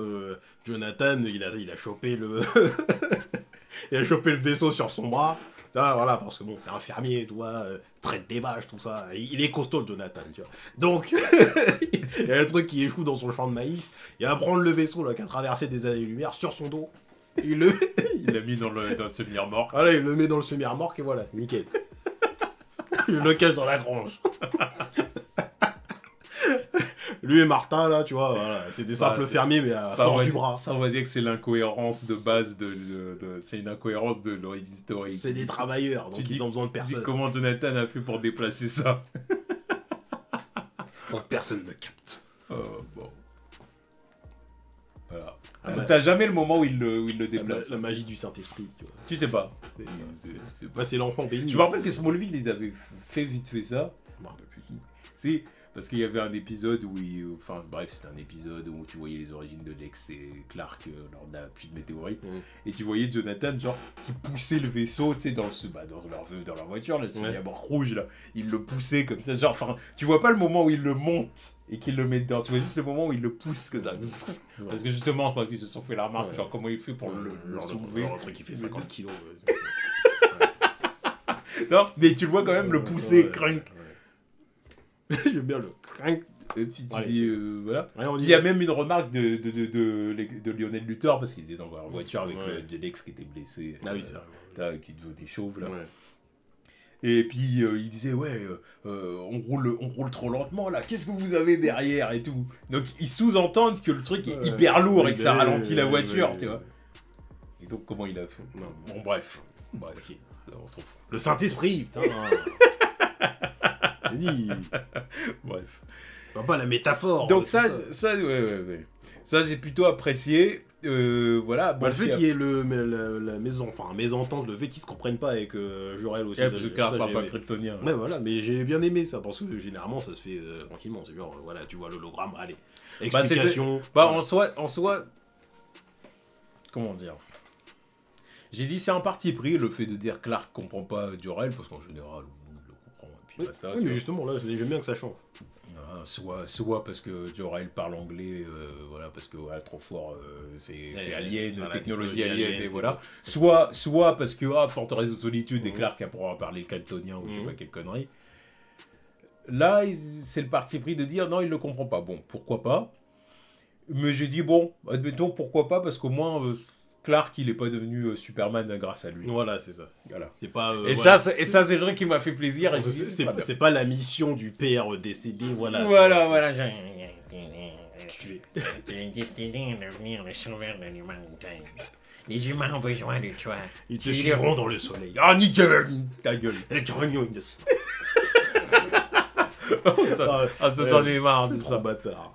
Jonathan il a chopé le il a chopé le vaisseau sur son bras. Ah, voilà, parce que bon, c'est un fermier, tu vois, traite des vaches, tout ça. Il est costaud, le Jonathan, tu vois. Donc, il y a le truc qui échoue dans son champ de maïs. Il va prendre le vaisseau là, qui a traversé des années-lumière sur son dos. Il l'a mis dans le semi-remorque. Voilà, il le met dans le semi-remorque et voilà, nickel. Il le cache dans la grange. Lui et Martin, là, tu vois, voilà, c'est des simples fermiers, mais à force du bras. Ça, on va dire que c'est l'incohérence de base c'est une incohérence de l'origine story. C'est des travailleurs, donc ils ont besoin de personne. Comment Jonathan a fait pour déplacer ça? Sans que personne ne capte. Bon. Voilà. T'as jamais le moment où il le déplace. La magie du Saint-Esprit, tu vois. Tu sais pas. C'est l'enfant béni. Je me rappelle que Smallville, ils avaient fait vite fait ça. Je me rappelle plus. Si, parce qu'il y avait un épisode où enfin bref, c'était un épisode où tu voyais les origines de Lex et Clark lors de la pluie de météorite. Et tu voyais Jonathan, genre, qui poussait le vaisseau, tu sais, dans leur voiture, là, le cylindre rouge, là. Il le poussait comme ça, genre, enfin, tu vois pas le moment où il le monte et qu'il le met dedans, tu vois juste le moment où il le pousse comme ça. Parce que justement, quand ils se sont fait la remarque, genre, comment il fait pour le soulever. Un truc qui fait 50 kilos. Non, mais tu le vois quand même le pousser, crank. J'aime bien le crank. Et puis tu dis, voilà. Il y a même une remarque de Lionel Luthor, parce qu'il était dans la voiture avec Lex qui était blessé. Ah oui, c'est vrai. Qui devenait chauve, là. Ouais. Et puis il disait, on roule trop lentement, là. Qu'est-ce que vous avez derrière et tout. Donc ils sous-entendent que le truc est hyper lourd et que ça ralentit la voiture, tu vois. Et donc comment il a fait? Bon, bref. Okay. On s'en fout. Le Saint-Esprit, putain. Bref. Pas la métaphore. Donc ça, ça j'ai plutôt apprécié. Voilà. Bon, le fait qu'il y ait la mésentente, le fait qu'ils se comprennent pas avec Jor-El aussi. Parce que Clark parle pas kryptonien. Ouais, voilà, mais j'ai bien aimé ça parce que généralement ça se fait tranquillement. C'est genre, voilà, tu vois l'hologramme, allez. Explication. En soi. Comment dire? J'ai dit c'est un parti pris le fait de dire Clark comprend pas Jor-El parce qu'en général on le comprend. Et puis basta, oui mais justement là j'aime bien que ça change. Soit parce que Jor-El parle anglais, voilà, parce que voilà, trop fort, c'est alien, voilà, technologie alien, et voilà. Soit parce que forteresse de solitude et Clark apprend à parler kryptonien ou je sais pas quelle connerie. Là, c'est le parti pris de dire non, il le comprend pas. Bon, pourquoi pas? Mais j'ai dit bon, admettons pourquoi pas parce qu'au moins Clark, il est pas devenu Superman grâce à lui. Voilà, c'est ça. Voilà. C'est pas. Et voilà. ça, c'est le truc qui m'a fait plaisir. Et c'est pas la mission du père décédé, voilà. Voilà. Tu es destiné à devenir le sauveur de l'humanité. Les humains ont besoin de toi. Ils te suivront dans le soleil. Ah, nickel. Ta gueule. J'en ai marre de ça. Bâtard.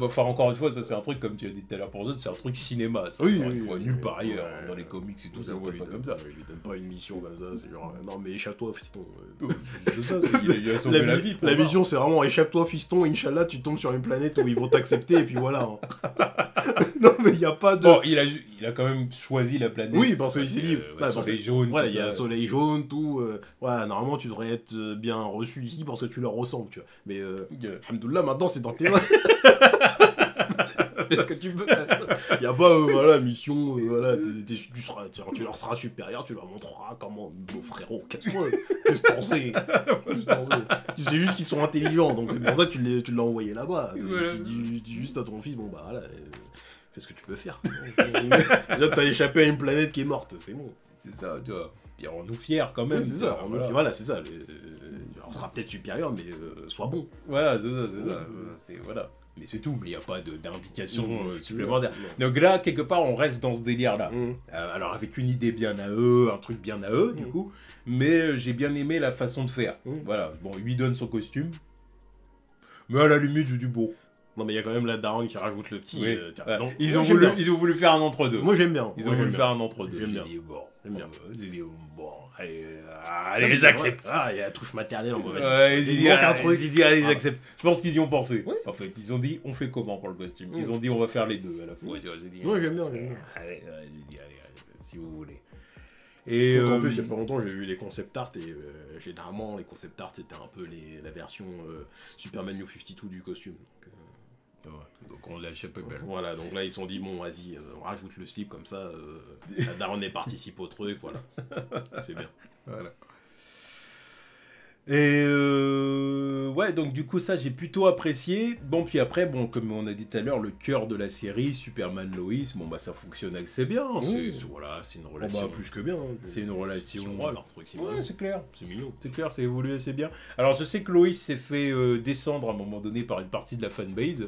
Enfin, encore une fois, ça c'est un truc, comme tu as dit tout à l'heure pour eux, c'est un truc cinéma. Ça, encore une fois, nulle part ailleurs. Dans les comics et tout, ça ne pas comme ça. Il lui donne pas une mission comme ça, c'est genre, non mais échappe-toi, fiston. C'est ça, il a sauvé la vie. La mission, c'est vraiment, échappe-toi, fiston, Inch'Allah, tu tombes sur une planète où ils vont t'accepter, et puis voilà. Non, mais il n'y a pas de. Bon, il a quand même choisi la planète. Oui, parce qu'il s'est dit. Soleil jaune. Voilà, il y a un soleil jaune, tout. Voilà, normalement, tu devrais être bien reçu ici parce que tu leur ressembles, tu vois. Mais, alhamdoulilah, maintenant, c'est dans tes mains. Qu'est-ce que tu veux? Il n'y a pas, voilà, mission, voilà, tu leur seras supérieur, tu leur montreras comment, beau frérot, casse-toi. Qu'est-ce que t'en sais? Tu sais juste qu'ils sont intelligents, donc c'est pour ça que tu l'as envoyé là-bas. Tu dis juste à ton fils, bon, bah voilà. Fais ce que tu peux faire. Là, t'as échappé à une planète qui est morte, c'est bon. C'est ça, tu vois. Puis rends-nous fiers quand même. C'est ça, voilà, c'est ça. On sera peut-être supérieur, mais sois bon. Voilà, c'est ça. Voilà. Mais c'est tout, mais il n'y a pas d'indication Non, supplémentaire. non. Donc là, quelque part, on reste dans ce délire-là. Mmh. Alors avec une idée bien à eux, un truc bien à eux, du coup. Mais j'ai bien aimé la façon de faire. Voilà, bon, il lui donne son costume. Mais à la limite, je dis bon. Non, mais il y a quand même la daronne qui rajoute le petit. Oui. Non, Ils ont moi, j'aime bien. voulu faire un entre-deux. Moi j'aime bien. Ils ont voulu faire un entre-deux. J'aime J'ai bien. dit bon. J'aime bien. J'ai dit bon, allez, j'accepte. Ah, il y a la truffe maternelle en mauvaise. Ouais, Il manque un truc. j'ai dit allez, Ah. j'accepte. Je pense qu'ils y ont pensé. Oui. En fait, ils ont dit on fait comment pour le costume. Ils ont dit on va faire les deux à la fois. Tu vois, j'ai dit, Moi j'aime bien, j'aime bien. allez, j'ai dit, allez, si vous voulez. Et Donc, en plus, il n'y a pas longtemps, j'ai vu les concept art et généralement, les concept art c'était un peu la version Superman New 52 du costume. donc on l'a échappé belle. Voilà, donc là ils se sont dit, bon, vas-y, on rajoute le slip comme ça, la daronne participe au truc, voilà. C'est bien. Voilà. Et ouais, donc du coup ça j'ai plutôt apprécié. Bon, puis après, bon, comme on a dit tout à l'heure, le cœur de la série, Superman Lois, bon bah ça fonctionne assez bien. Voilà, c'est une relation. Plus que bien. Hein, c'est une relation. leur truc, c'est Ouais, mignon. c'est clair. C'est mignon. C'est clair, c'est évolué assez bien. Alors je sais que Lois s'est fait descendre à un moment donné par une partie de la fanbase.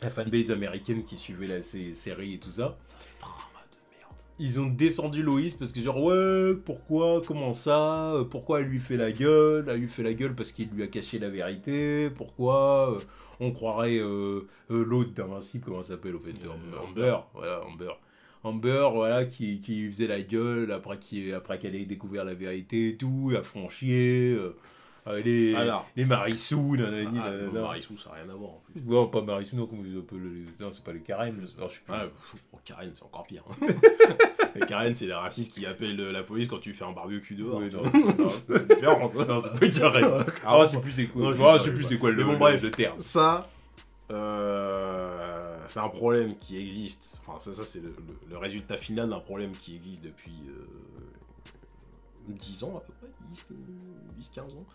La fanbase américaine qui suivait la série et tout ça. Drama de merde. Ils ont descendu Loïs parce que genre ouais, pourquoi, comment ça, pourquoi elle lui fait la gueule, elle lui fait la gueule parce qu'il lui a caché la vérité, pourquoi on croirait l'autre d'Invincible, comment ça s'appelle au fait, Amber, voilà, Amber, voilà, qui faisait la gueule après qu'elle ait découvert la vérité et tout, à franchir, les Marissou, nanani, nanana. Marissou, ça n'a rien à voir en plus. Non, pas Marissou, non, comment ils appellent non, c'est pas les Karen, alors, je sais plus. Ouais, Karen, c'est encore pire. Et Karen, c'est les racistes qui appellent la police quand tu fais un barbecue dehors. Oui, non, Non, c'est différent. non, c'est pas Karen. Ah, je sais plus c'est quoi. Non, Je sais plus c'est quoi Mais bon, bref, le terme. ça, c'est un problème qui existe. Enfin, ça c'est le résultat final d'un problème qui existe depuis 10 ans à peu près, 10-15 ans.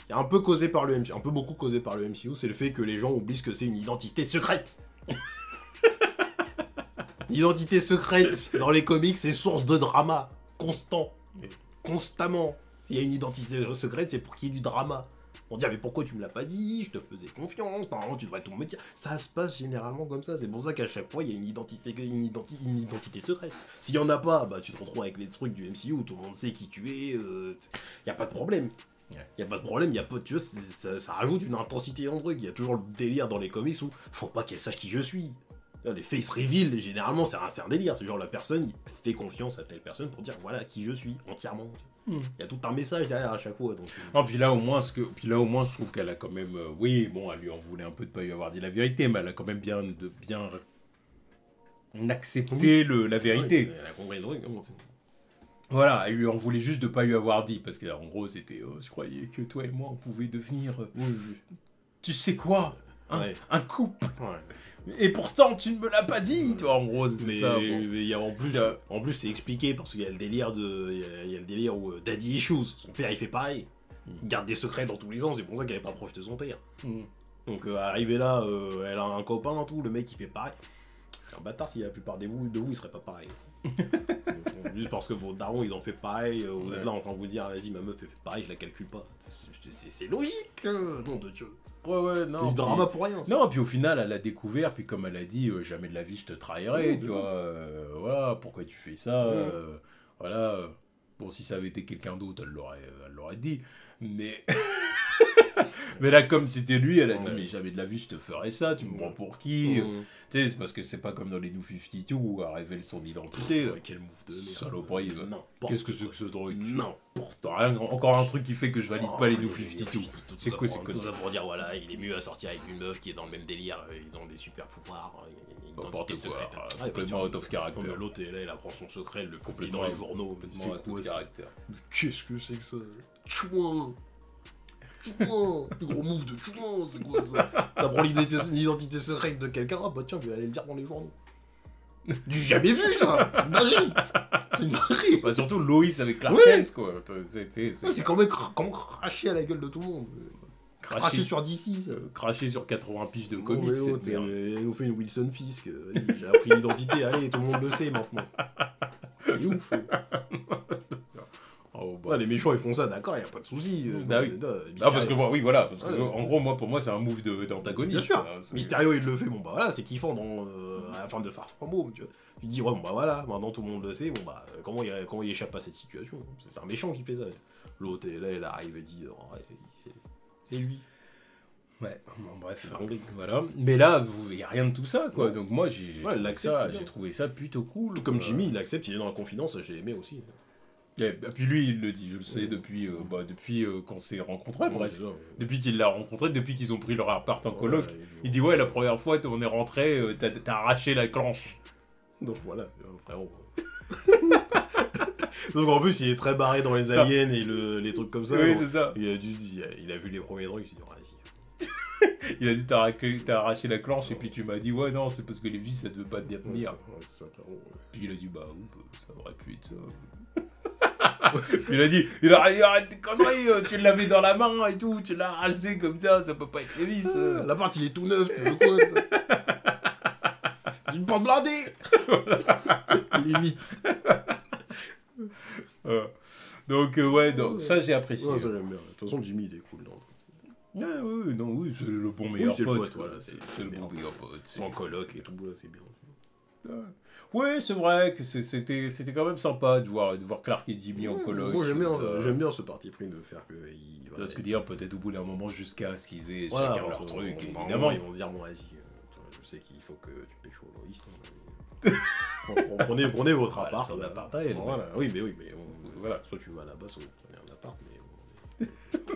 Qui est un peu causé par le MCU, un peu beaucoup causé par le MCU, c'est le fait que les gens oublient que c'est une identité secrète. L'identité secrète dans les comics, c'est source de drama constant, constamment. Il y a une identité secrète, c'est pour qu'il y ait du drama. On dit, ah, mais pourquoi tu me l'as pas dit? Je te faisais confiance, normalement tu devrais tout me dire. Ça se passe généralement comme ça, c'est pour ça qu'à chaque fois il y a une identité secrète. S'il y en a pas, bah tu te retrouves avec les trucs du MCU où tout le monde sait qui tu es, y a pas de problème. Y a pas de problème, y a pas, tu vois, ça rajoute une intensité dans le truc. Y a toujours le délire dans les comics où faut pas qu'elle sache qui je suis. Les face reveal, généralement, c'est un délire. C'est genre la personne, il fait confiance à telle personne pour dire voilà qui je suis entièrement. Il y a tout un message derrière à chaque fois. Donc, Non, puis là au moins je trouve qu'elle a quand même, oui, bon, elle lui en voulait un peu de pas lui avoir dit la vérité, mais elle a quand même bien accepté la vérité. Ouais, elle a compris le truc. Voilà, elle lui en voulait juste de pas lui avoir dit, parce qu'en gros c'était, je croyais que toi et moi on pouvait devenir, tu sais quoi, un couple. Ouais. Et pourtant tu ne me l'as pas dit, toi, en gros c'est Mais ça. Bon. il y a en plus c'est expliqué parce qu'il y a le délire il y a le délire où Daddy Issues, son père il fait pareil. Il garde des secrets dans tous les sens, c'est pour ça qu'elle est pas proche de son père. Donc arrivé là, elle a un copain tout, le mec il fait pareil. Je suis un bâtard si la plupart de vous il serait pas pareil. Donc, juste parce que vos darons ils ont fait pareil, vous êtes là en train de vous dire vas-y ma meuf elle fait pareil, je la calcule pas. C'est logique, nom de Dieu. Ouais, non. Du drama pour rien. Ça. Non, puis au final, elle a découvert, puis comme elle a dit, jamais de la vie je te trahirai, tu vois. Voilà, pourquoi tu fais ça voilà. Bon, si ça avait été quelqu'un d'autre, elle l'aurait dit. Mais... mais là, comme c'était lui, elle a dit, mais jamais de la vie je te ferai ça, tu me prends pour qui Tu sais, c'est parce que c'est pas comme dans les New 52 où elle révèle son identité. Quel move de merde. Saloperie. Qu'est-ce que c'est que ce truc? N'importe rien. Encore un truc qui fait que je valide pas les New 52. C'est quoi, tout ça pour dire, voilà, il est mieux à sortir avec une meuf qui est dans le même délire, ils ont des super pouvoirs, une identité secrète. Complètement out of character. L'autre, elle apprend son secret, elle le publie Complètement dans les journaux. Complètement out of character. Qu'est-ce que c'est que ça? Chouin, plus gros move de chouin, c'est quoi ça? T'apprends l'identité secrète de quelqu'un, ah bah tiens, je vais aller le dire dans les journaux. J'ai jamais vu ça! C'est une dinguerie! C'est une dinguerie! Bah surtout Lois avec Clark Kent, quoi. C'est quand même cracher à la gueule de tout le monde. Cracher sur DC, ça. Cracher sur 80 piges de comics, c'est elle nous fait une Wilson Fisk. J'ai appris l'identité, allez, tout le monde le sait maintenant. C'est ouf. Oh, Ouais, les méchants ils font ça, d'accord, y a pas de souci. Ah oui. Ah, parce que moi, oui, voilà, parce que en gros, moi, pour moi, c'est un move d'antagoniste. Bien sûr. Ça, Mysterio il le fait, bon bah voilà, c'est kiffant à la fin de Far From Home, tu vois. Tu te dis, ouais, bon bah voilà, maintenant tout le monde le sait, bon bah comment il échappe à cette situation? C'est un méchant qui fait ça. L'autre, là, il arrive et dit, oh, ouais, c'est lui. Ouais, bon, bref, voilà. Mais là, il n'y a rien de tout ça, quoi. Donc moi, j'ai trouvé ça plutôt cool. Tout comme Jimmy, il accepte, il est dans la confidence, j'ai aimé aussi. Et puis lui, il le dit, je le sais, depuis qu'on s'est rencontrés, presque. Depuis qu'il l'a rencontré, depuis qu'ils ont pris leur appart en coloc. Il dit, ouais, la première fois, on est rentré, t'as arraché la clenche. Donc voilà, frérot. Donc en plus, il est très barré dans les aliens et les trucs comme ça. Oui, c'est ça. Il a vu les premiers trucs, il s'est dit, vas-y. Il a dit, t'as arraché la clenche, et puis tu m'as dit, ouais, non, c'est parce que les vis, ça devait pas te tenir. Puis il a dit, bah, ça aurait pu être ça. Puis il a dit, arrête tes conneries, tu l'avais dans la main et tout, tu l'as arraché comme ça peut pas être les vis. L'appart, il est tout neuf, tu veux quoi? C'est une porte blindée. Limite. Donc, ouais, donc, ça j'ai apprécié. Ouais, ça j'aime bien. De toute façon, Jimmy, il est cool. Oui, c'est le bon meilleur pote. Voilà, c'est le bon meilleur pote. C'est en coloc et tout, là, c'est bien. Ouais, c'est vrai que c'était quand même sympa de voir Clark et Jimmy en coloc. Moi, j'aime bien ce parti pris de faire que. Voilà, ce que dire, peut-être au bout d'un moment, jusqu'à ce qu'ils aient voilà, chacun leur truc, évidemment. Ils vont se dire, bon, vas-y, je sais qu'il faut que tu pécho Loïs. Prenez votre appart. Son appart à elle. Voilà, oui, mais voilà, soit tu vas là-bas, soit tu prenez un appart, mais.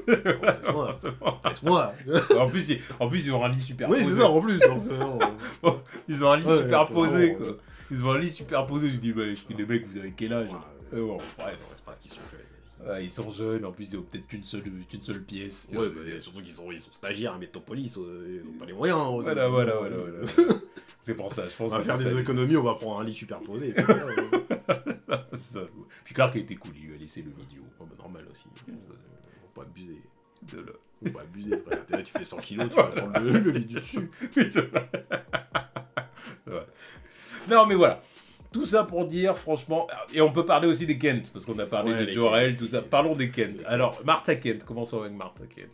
Laisse-moi. En plus, ils ont un lit superposé. Oui, c'est ça, en plus. Ils ont un lit superposé, quoi. Ils ont un lit superposé. Je dis, bah, les mecs, vous avez quel âge? Bon, bref. C'est parce qu'ils sont jeunes. Ils sont jeunes, en plus, ils ont peut-être qu'une seule pièce. Ouais, bah, surtout qu'ils sont stagiaires à Metropolis, ils n'ont pas les moyens. Voilà. C'est pour ça, je pense. On va faire des économies, on va prendre un lit superposé. Puis Clark a été cool, il lui a laissé le vidéo. Normal aussi. Faut pas abuser. Faut pas abuser, frère. Là, tu fais 100 kilos, tu vas prendre le lit du dessus. Oui, c'est vrai. Ouais. Non, mais voilà. Tout ça pour dire, franchement... Et on peut parler aussi des Kent, parce qu'on a parlé de Jor-El, tout ça. Parlons des Kent. Alors, Martha Kent, commençons avec Martha Kent.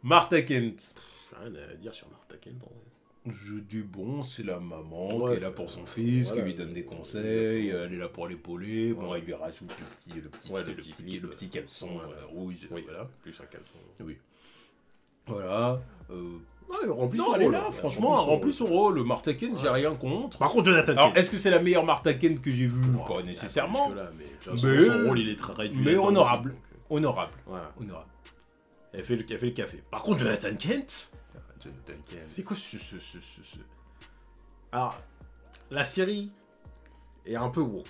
Martha Kent. J'ai rien à dire sur Martha Kent, en vrai. Je dis bon, c'est la maman qui est là pour son fils, qui lui donne des conseils, elle est là pour l'épauler, bon, il lui rajoute le petit caleçon rouge, voilà. Plus un caleçon. Oui. Voilà. Elle remplit son non, elle est rôle. là, franchement, elle remplit son rôle. Martha Kent, j'ai rien contre. Par contre, Jonathan Kent. Alors, est-ce que c'est la meilleure Martha Kent que j'ai vue? Pas nécessairement. Mais son rôle, il est très réduit. Mais honorable. Honorable. Voilà. Honorable. Elle fait le café. Par contre, Jonathan Kent. C'est quoi ce... Alors, la série est un peu woke.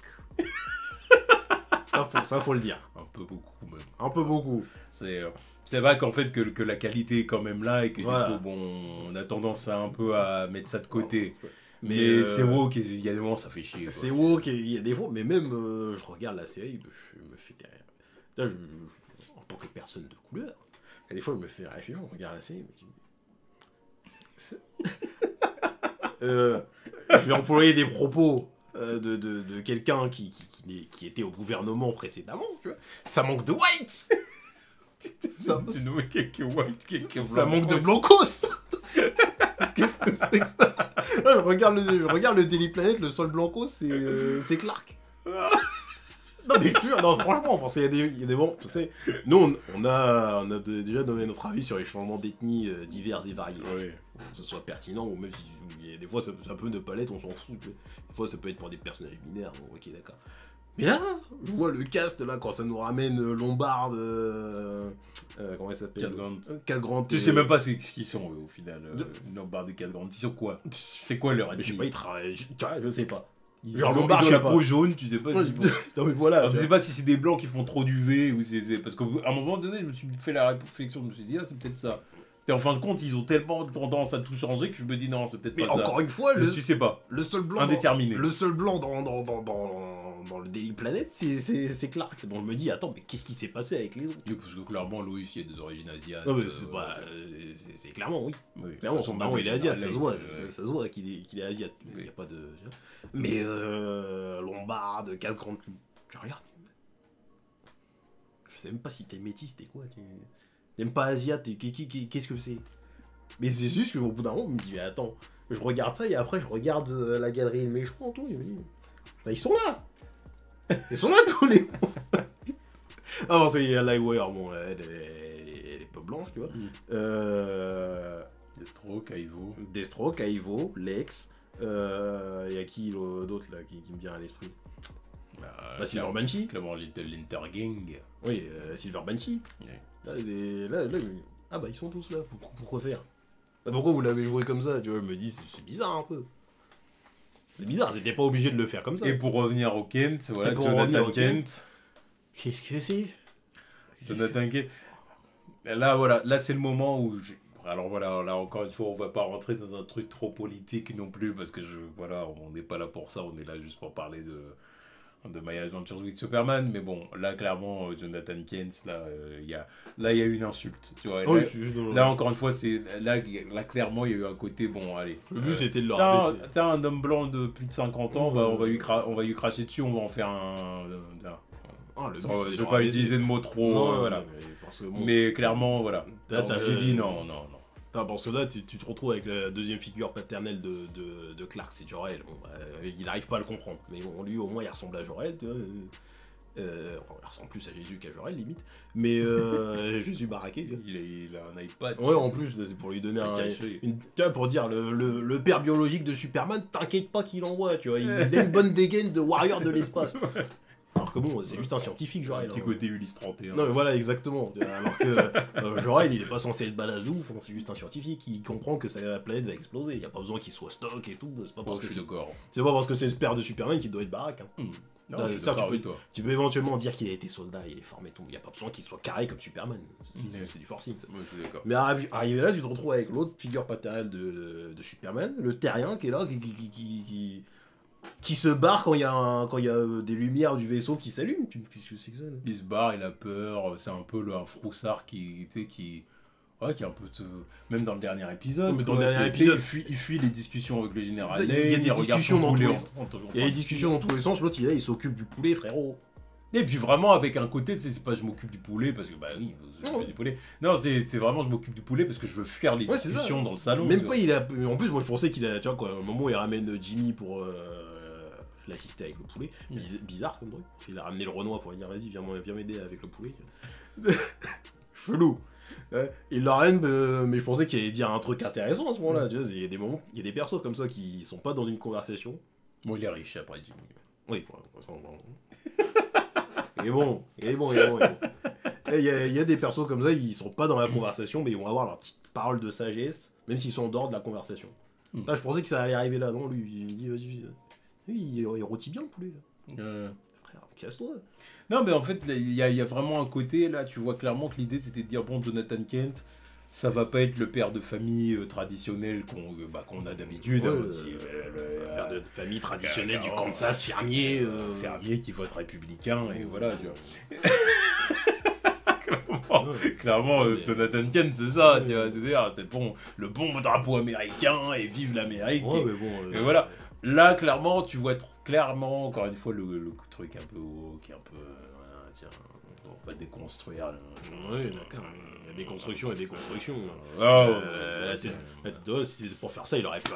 ça, faut le dire. Un peu beaucoup, même. Un peu beaucoup. C'est vrai qu'en fait, que la qualité est quand même là et que du coup, bon, on a tendance à un peu à mettre ça de côté. Mais c'est woke, il y a des moments, ça fait chier. Quoi. C'est woke, il y a des fois, mais même, je regarde la série, je me fais... Là, en tant que personne de couleur, il y a des fois, je me fais réfléchir, je regarde la série, je me dis... je vais employer des propos de quelqu'un qui était au gouvernement précédemment, tu vois. Ça manque de white. Ça manque de blancos. Qu'est-ce que c'est que ça? Je regarde le Daily Planet, le seul blanco, c'est Clark. Non mais non, franchement, parce qu'il y a des bons, tu sais, nous on a déjà donné notre avis sur les changements d'ethnie divers et variés. Oui. Que ce soit pertinent ou même si des fois ça peut ne pas l'être, on s'en fout. Des fois ça peut être pour des personnages binaires, bon, ok d'accord. Mais là, je vois le cast là quand ça nous ramène Lombard, comment il s'appelle? Cat Grant. Tu sais même pas ce qu'ils sont au final, Lombard et Cat Grant. Ils sont quoi? C'est quoi leur ethnie? Je sais pas, ils travaillent, je sais pas. Ils ont la peau jaune, tu sais pas. Non mais voilà. Alors, tu sais pas si c'est des blancs qui font trop d'UV ou c'est parce qu'à un moment donné, je me suis fait la réflexion, je me suis dit c'est peut-être ça. Et en fin de compte, ils ont tellement tendance à tout changer que je me dis non, c'est peut-être pas ça. Mais encore une fois, tu sais pas. Le seul blanc indéterminé. Le seul blanc dans le Daily Planet, c'est Clark. Donc je me dis attends, mais qu'est-ce qui s'est passé avec les autres? Parce que clairement, Lois, il y a des origines asiatiques. Non mais c'est clairement oui. Clairement, son daron il est asiate, ça se voit. Ça se voit qu'il est asiate. Il y a pas de. Mais Lombard, Cat Grant, tu regardes. sais même pas si t'es métis, t'es quoi. T'aimes pas Asia, qu'est-ce que c'est? Mais c'est juste qu'au bout d'un moment, on me dit, mais attends, je regarde ça et après je regarde la galerie de méchants, tout, et me dit, bah, ils sont là! Ils sont là tous les mois! Ah, parce qu'il y a Livewire, bon, elle est pas blanche, tu vois. Deathstroke, Aivo, Lex, y a qui d'autre là qui me vient à l'esprit? Bah, Silver Banshee. Clairement, l'Intergang. Oui, Silver Banshee. Ouais. Là, ah bah ils sont tous là, pourquoi faire? Bah, pourquoi vous l'avez joué comme ça? Tu vois, je me dis, c'est bizarre un peu. C'est bizarre, c'était pas obligé de le faire comme ça. Et pour revenir au Kent, voilà, Jonathan Kent. Qu'est-ce que c'est? Jonathan Kent. Là, voilà, là c'est le moment où... Alors voilà, là encore une fois, on va pas rentrer dans un truc trop politique non plus, parce que voilà, on n'est pas là pour ça, on est là juste pour parler de My Adventures with Superman, mais bon, là clairement, Jonathan Kent, là, il y a une insulte, tu vois. Là encore une fois, là clairement, il y a eu un côté, bon, allez. Le but c'était de le rabaisser. T'as un homme blanc de plus de 50 ans, bah, on va lui cracher dessus, on va en faire je ne vais pas utiliser de mots trop... Non, voilà. Bon, mais clairement, voilà. J'ai dit non. Parce que là, tu te retrouves avec la deuxième figure paternelle de Clark, c'est Jor-El. Bon, il n'arrive pas à le comprendre. Mais bon, lui, au moins, il ressemble à Jor-El. Il ressemble plus à Jésus qu'à Jor-El, limite. Mais Jésus baraqué. Il a un iPad. Ouais, en plus, c'est pour lui donner pour dire, le père biologique de Superman, t'inquiète pas qu'il envoie, tu vois. Il a une bonne dégaine de warrior de l'espace. Alors que bon, c'est juste un scientifique, Jor-El. Un petit côté Ulysse 31. Non, mais voilà, exactement. Alors que Jor-El, il est pas censé être badass ouf, c'est juste un scientifique, il comprend que la planète va exploser. Il n'y a pas besoin qu'il soit stock et tout. C'est pas parce que c'est le père de Superman qu'il doit être baraque. Hein. Non, ça, tu peux éventuellement dire qu'il a été soldat, il est formé tout. Il n'y a pas besoin qu'il soit carré comme Superman. C'est du forcing. Ça. Moi, je suis d'accord. Mais arrivé là, tu te retrouves avec l'autre figure paternelle de Superman, le terrien qui est là, qui se barre quand il y a des lumières du vaisseau qui s'allument. Qu'est-ce que c'est que ça là? Il se barre, il a peur, c'est un peu un froussard qui est un peu... Même dans le dernier épisode. Mais dans le dernier épisode, il fuit les discussions avec le général. Il y a des discussions dans tous les sens. Il y a des discussions dans tous les sens. L'autre, il s'occupe du poulet, frérot. Et puis vraiment avec un côté, c'est pas je m'occupe du poulet parce que bah oui, je m'occupe du poulet. Non, c'est vraiment je m'occupe du poulet parce que je veux fuir les discussions dans le salon. Même pas en plus moi je pensais qu'il a, tu vois quoi, au moment où il ramène Jimmy pour l'assister avec le poulet, bizarre comme truc, parce qu'il a ramené le Renoir pour lui dire vas-y viens m'aider avec le poulet. Chelou. Il le ramène, mais je pensais qu'il allait dire un truc intéressant à ce moment-là. Tu vois, il y a des moments, il y a des persos comme ça qui sont pas dans une conversation. Bon, il est riche après Jimmy. Oui, pour l'instant. Il est bon. Il y a des persos comme ça, ils sont pas dans la conversation, mais ils vont avoir leur petite parole de sagesse, même s'ils sont en dehors de la conversation. Là, je pensais que ça allait arriver là, non, lui, il dit, vas-y, il rôtit bien le poulet, là. Frère, casse-toi. Non, mais en fait, il y a vraiment un côté, là, tu vois clairement que l'idée, c'était de dire, bon, Jonathan Kent, ça va pas être le père de famille traditionnel qu'on a d'habitude. Le père de famille traditionnel du Kansas, fermier. Fermier qui vote républicain, et voilà, tu vois. Clairement, Jonathan Kent, c'est ça, tu vois. C'est-à-dire, c'est bon, le bon drapeau américain, et vive l'Amérique. Et voilà. Là, clairement, tu vois clairement, encore une fois, le truc un peu haut, qui est un peu... tiens, on va déconstruire. Oui, d'accord. Des constructions et des constructions. Pour faire ça, il aurait pu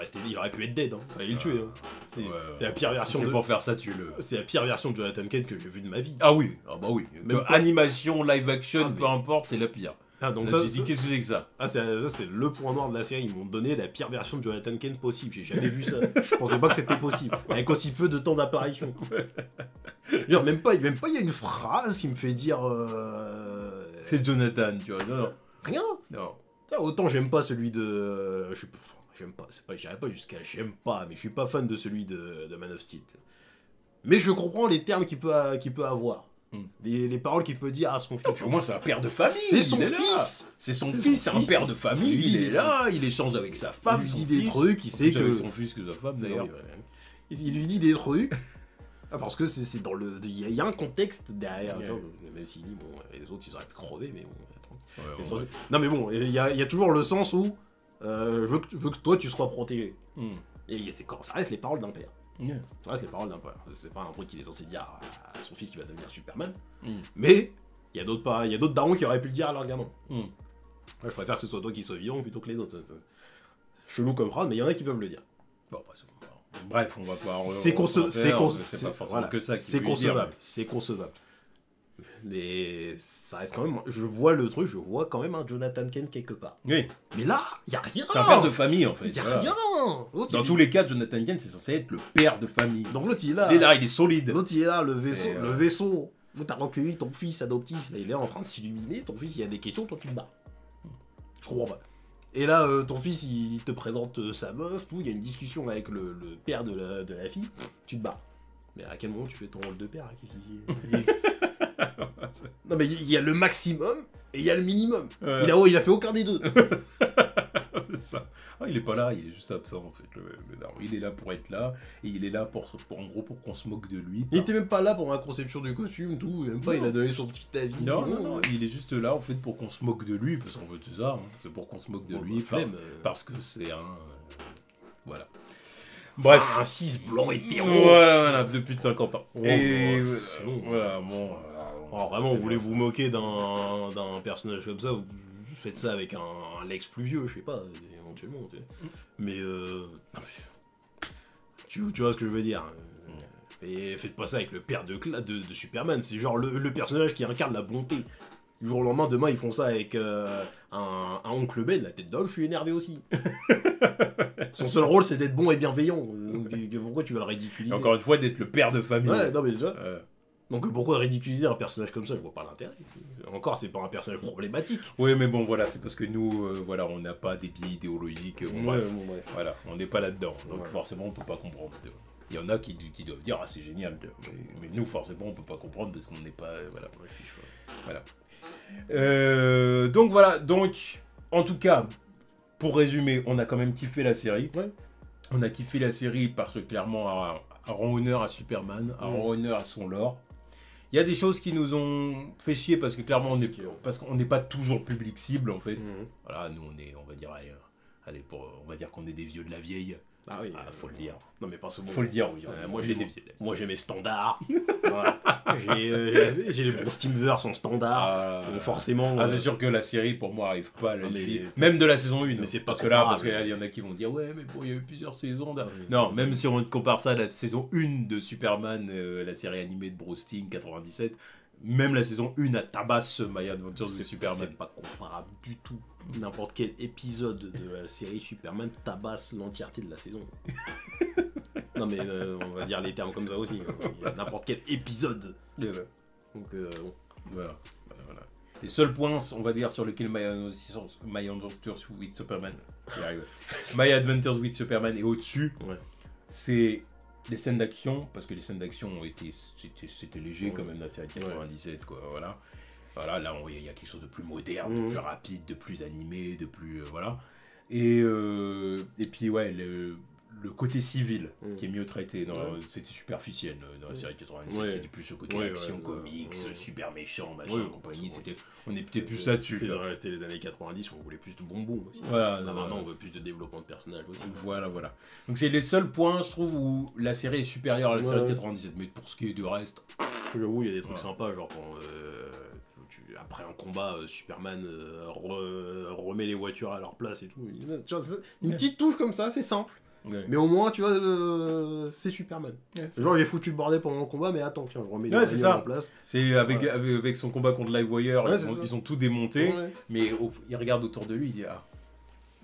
être dead. Hein. Fallait le tuer. Hein. C'est la pire version. Si c'est pour faire ça, tue-le. C'est la pire version de Jonathan Kent que j'ai vue de ma vie. Ah oui, bah oui. Animation, live action, peu importe, c'est la pire. Ah, donc là, j'ai dit, qu'est-ce que c'est que ça? Ah, ça, c'est le point noir de la série. Ils m'ont donné la pire version de Jonathan Kent possible. J'ai jamais vu ça. Je pensais pas que c'était possible. Avec aussi peu de temps d'apparition. Même pas, il y a une phrase qui me fait dire. C'est Jonathan, tu vois. Non. Rien. Non. Autant j'aime pas celui de. J'aime pas. J'irai pas jusqu'à j'aime pas, mais je suis pas fan de celui de Man of Steel. Mais je comprends les termes qu'il peut avoir. Les paroles qu'il peut dire à son fils. Au moins, c'est un père de famille. C'est son fils. C'est son fils, c'est un père de famille. Il est là, il échange avec sa femme. Il lui dit des trucs, il sait que. Avec son fils que sa femme, d'ailleurs. Il lui dit des trucs. Parce que c'est dans le. Il y a un contexte derrière. Même s'il dit, bon, les autres, ils auraient pu crever, mais bon, attends. Non, mais bon, il y a toujours le sens où. Je veux que toi, tu sois protégé. Et ça reste les paroles d'un père. Ça reste les paroles d'un père. C'est pas un truc qu'il est censé dire à son fils qui va devenir Superman. Mais Il y a d'autres darons qui auraient pu le dire à leur gamin. Hmm. Moi, je préfère que ce soit toi qui sois vivant plutôt que les autres. Chelou comme phrase, mais il y en a qui peuvent le dire. Bon, bah, bref, on va pas... C'est pas forcément que ça. C'est concevable. C'est concevable. Mais ça reste quand même... Je vois le truc, je vois quand même un Jonathan Kent quelque part. Oui. Mais là, il y a rien. C'est un père de famille, en fait. Il y a voilà. rien. Dans tous les cas, Jonathan Kent, c'est censé être le père de famille. Donc l'autre, il est là. Il est là, il est solide. L'autre, il est là, le vaisseau. T'as recueilli ton fils adoptif. Là, il est en train de s'illuminer. Ton fils, il y a des questions, toi, tu te bats. Je comprends pas. Et là, ton fils, il te présente sa meuf, tout. Il y a une discussion avec le père de la fille. Tu te bats. Mais à quel moment tu fais ton rôle de père hein, Non, mais il y a le maximum et il y a le minimum. Ouais. Il a fait aucun des deux. C'est ça. Ah, il est pas là, il est juste absent en fait. Le daron. Il est là pour être là et il est là pour en gros pour qu'on se moque de lui. Il était même pas là pour la conception du costume, tout. Même pas, il a donné son petit avis. Non, il est juste là en fait pour qu'on se moque de lui parce qu'on veut tout ça. Hein. C'est pour qu'on se moque de lui parce que c'est un. Voilà. Bref. Un 6 blanc hétéro. Voilà, depuis de 50 ans. Oh, et c'est long. voilà, bon. Alors vraiment, vous voulez vous moquer d'un personnage comme ça, vous faites ça avec un Lex plus vieux, je sais pas, éventuellement. Tu sais. Mais tu vois ce que je veux dire. Et faites pas ça avec le père de Superman, c'est genre le personnage qui incarne la bonté. Du jour au lendemain, demain, ils font ça avec un oncle Ben, la tête d'homme, je suis énervé aussi. Son seul rôle, c'est d'être bon et bienveillant. Donc, pourquoi tu vas le ridiculiser? Encore une fois, d'être le père de famille. Ouais, non mais tu vois. Donc pourquoi ridiculiser un personnage comme ça? Je vois pas l'intérêt. Encore, c'est pas un personnage problématique. Oui, mais bon, voilà, c'est parce que nous, voilà, on n'a pas des biais idéologiques. Bref. Voilà, on n'est pas là-dedans. Donc forcément, on peut pas comprendre. Il y en a qui doivent dire, ah, c'est génial. Mais nous, forcément, on peut pas comprendre parce qu'on n'est pas... Voilà. Donc voilà, donc, en tout cas, pour résumer, on a quand même kiffé la série. Ouais. On a kiffé la série parce que clairement, elle rend honneur à Superman, elle rend honneur à son lore. Il y a des choses qui nous ont fait chier parce que clairement, parce qu'on n'est pas toujours public cible en fait. Voilà, nous on va dire, on va dire qu'on est des vieux de la vieille. Ah oui, faut le dire. Non mais pas ce bon. Faut le dire, oui. Moi j'ai mes standards. Voilà. J'ai les bons Steamverse en standard. Donc forcément. C'est sûr que la série pour moi arrive pas à la mais même de la saison 1. Mais c'est pas parce qu'il y en a qui vont dire ouais mais bon il y a eu plusieurs saisons. Non, même si on compare ça à la saison 1 de Superman, la série animée de Bruce Timm 97. Même la saison 1 a tabasse My Adventures de Superman. C'est pas comparable du tout. N'importe quel épisode de la série Superman tabasse l'entièreté de la saison. Non mais on va dire les termes comme ça aussi. N'importe quel épisode. Donc voilà. Les seuls points, on va dire, sur lesquels My Adventures with Superman, My Adventures with Superman est au-dessus, c'est les scènes d'action, parce que les scènes d'action c'était léger quand même la série de 97, quoi, voilà, là il y a quelque chose de plus moderne, de plus rapide, de plus animé, de plus, voilà, et puis ouais, le côté civil qui est mieux traité, c'était superficiel dans la série 97, c'était plus le côté action, comics, super méchant, machin, compagnie, on est peut-être plus là-dessus. C'était les années 90 où on voulait plus de bonbons aussi. Voilà, maintenant on veut plus de développement de personnages aussi. Voilà. Donc c'est les seuls points, je trouve, où la série est supérieure à la série 97, mais pour ce qui est du reste... J'avoue, il y a des trucs sympas, genre quand... après un combat, Superman remet les voitures à leur place et tout. Une petite touche comme ça, c'est simple. Mais au moins, tu vois, c'est Superman. Genre, il est foutu le bordel pendant le combat, mais attends, tiens, je remets les voitures en place. C'est avec son combat contre Livewire, ils ont tout démonté, mais il regarde autour de lui, il dit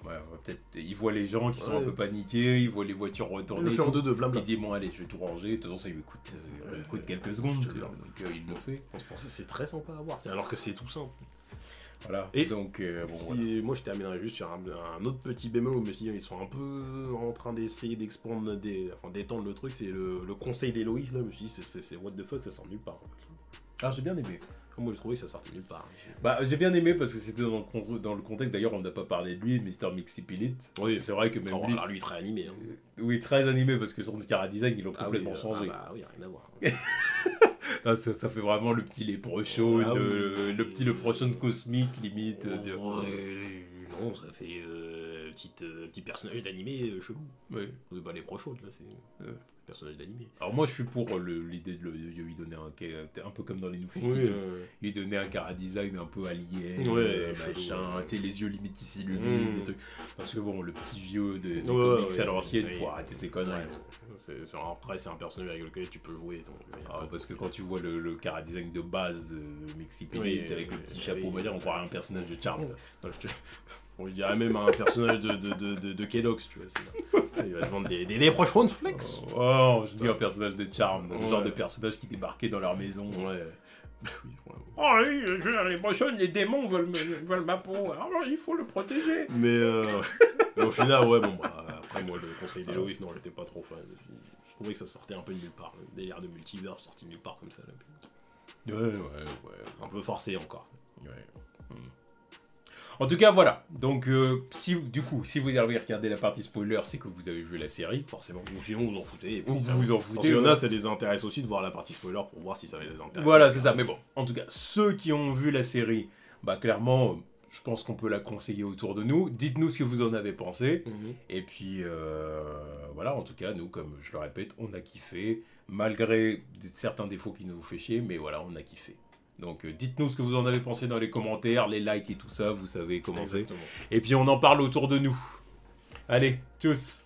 peut-être, il voit les gens qui sont un peu paniqués, il voit les voitures retourner. Il dit bon, allez, je vais tout ranger. De toute façon, ça lui coûte quelques secondes, donc il le fait. Pour ça, c'est très sympa à voir, alors que c'est tout simple. Voilà, et donc moi je terminerai juste sur un autre petit bémol où je me suis dit ils sont un peu en train d'essayer d'étendre le truc, c'est le conseil d'Héloïse là, je me suis dit c'est what the fuck, ça sort nulle part. Ah, j'ai bien aimé. Moi j'ai trouvé que ça sortait nulle part. J'ai bien aimé parce que c'était dans le contexte, d'ailleurs on n'a pas parlé de lui, Mr. Mxyzptlk. Oui, c'est vrai que même lui... Alors lui très animé. Oui, très animé parce que son chara-design ils l'ont complètement changé. Oui, rien à voir. Ça fait vraiment le petit léprechaun, le petit léprechaun cosmique limite. Non, ça fait petit personnage d'animé chelou. Oui. Pas léprechaun là, c'est... personnage d'animé. Alors moi je suis pour l'idée de lui donner un peu comme dans les Nouveaux Oui, lui donner un cara design un peu alien, ouais, machin, tu sais, les yeux limite qui s'illuminent, des trucs. Parce que bon, le petit vieux des comics à l'ancienne, faut arrêter ses conneries. Après, c'est un personnage avec lequel tu peux jouer. Donc, Parce que quand tu vois le cara design de base de Mexipédite avec le petit chapeau, on croirait un personnage de Charmed. On dirait même un personnage de Kellogg's, tu vois. Il va te vendre des lèvres cornflakes. Oh, je dis un personnage de Charmed, le genre de personnage qui débarquait dans leur maison. Ouais. Oh oui, les prochaines, les démons veulent ma peau, alors il faut le protéger. Mais au final, ouais, bon, après, moi, le conseil d'Héloïse, non, j'étais pas trop fan. Je trouvais que ça sortait un peu de nulle part. Le délire de multivers sorti de nulle part comme ça. Là. Ouais. Un peu forcé encore. Ouais. En tout cas, voilà. Donc, si vous avez regardé la partie spoiler, c'est que vous avez vu la série. Forcément. Ou sinon, vous en foutez. Ou vous vous en foutez. Parce qu'il y en a, ça les intéresse aussi de voir la partie spoiler pour voir si ça va les intéresser. Voilà, c'est ça. Mais bon, en tout cas, ceux qui ont vu la série, bah clairement, je pense qu'on peut la conseiller autour de nous. Dites-nous ce que vous en avez pensé. Et puis, voilà, en tout cas, nous, comme je le répète, on a kiffé. Malgré certains défauts qui nous fait chier, mais voilà, on a kiffé. Donc dites-nous ce que vous en avez pensé dans les commentaires, les likes et tout ça, vous savez comment c'est. Et puis on en parle autour de nous. Allez, tchuss!